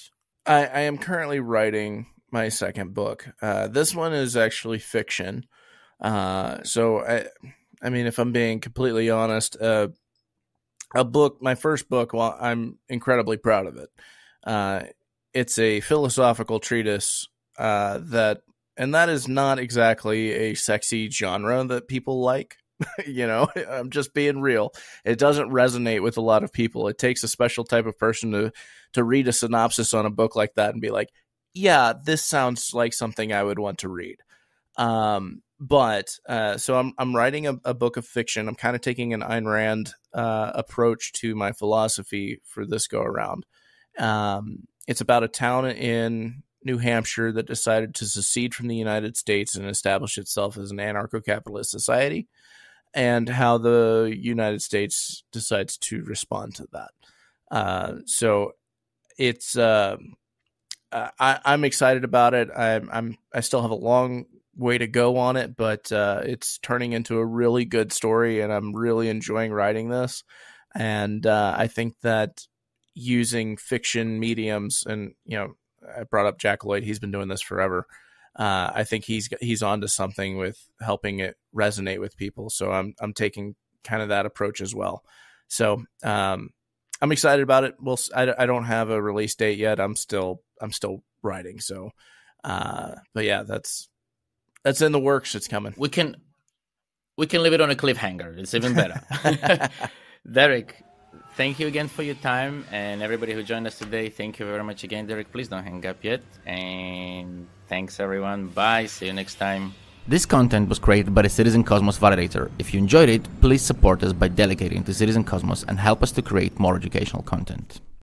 I am currently writing my second book. This one is actually fiction. So I mean, if I'm being completely honest, a book, my first book. Well, I'm incredibly proud of it. It's a philosophical treatise that is not exactly a sexy genre that people like. I'm just being real. It doesn't resonate with a lot of people. It takes a special type of person to read a synopsis on a book like that and be like, yeah, this sounds like something I would want to read. So I'm writing a book of fiction. I'm kind of taking an Ayn Rand approach to my philosophy for this go around. It's about a town in New Hampshire that decided to secede from the United States and establish itself as an anarcho capitalist society, and how the United States decides to respond to that. So it's I'm excited about it. I still have a long way to go on it, but it's turning into a really good story, and I'm really enjoying writing this. And I think that using fiction mediums, and I brought up Jack Lloyd, he's been doing this forever. I think he's onto something with helping it resonate with people. So I'm taking kind of that approach as well. So I'm excited about it. I don't have a release date yet. I'm still writing. So, but yeah, that's in the works. It's coming. We can leave it on a cliffhanger. It's even better. Derek, thank you again for your time, and everybody who joined us today. Thank you very much again, Derek. Please don't hang up yet. And thanks, everyone. Bye. See you next time. This content was created by the Citizen Cosmos Validator. If you enjoyed it, please support us by delegating to Citizen Cosmos and help us to create more educational content.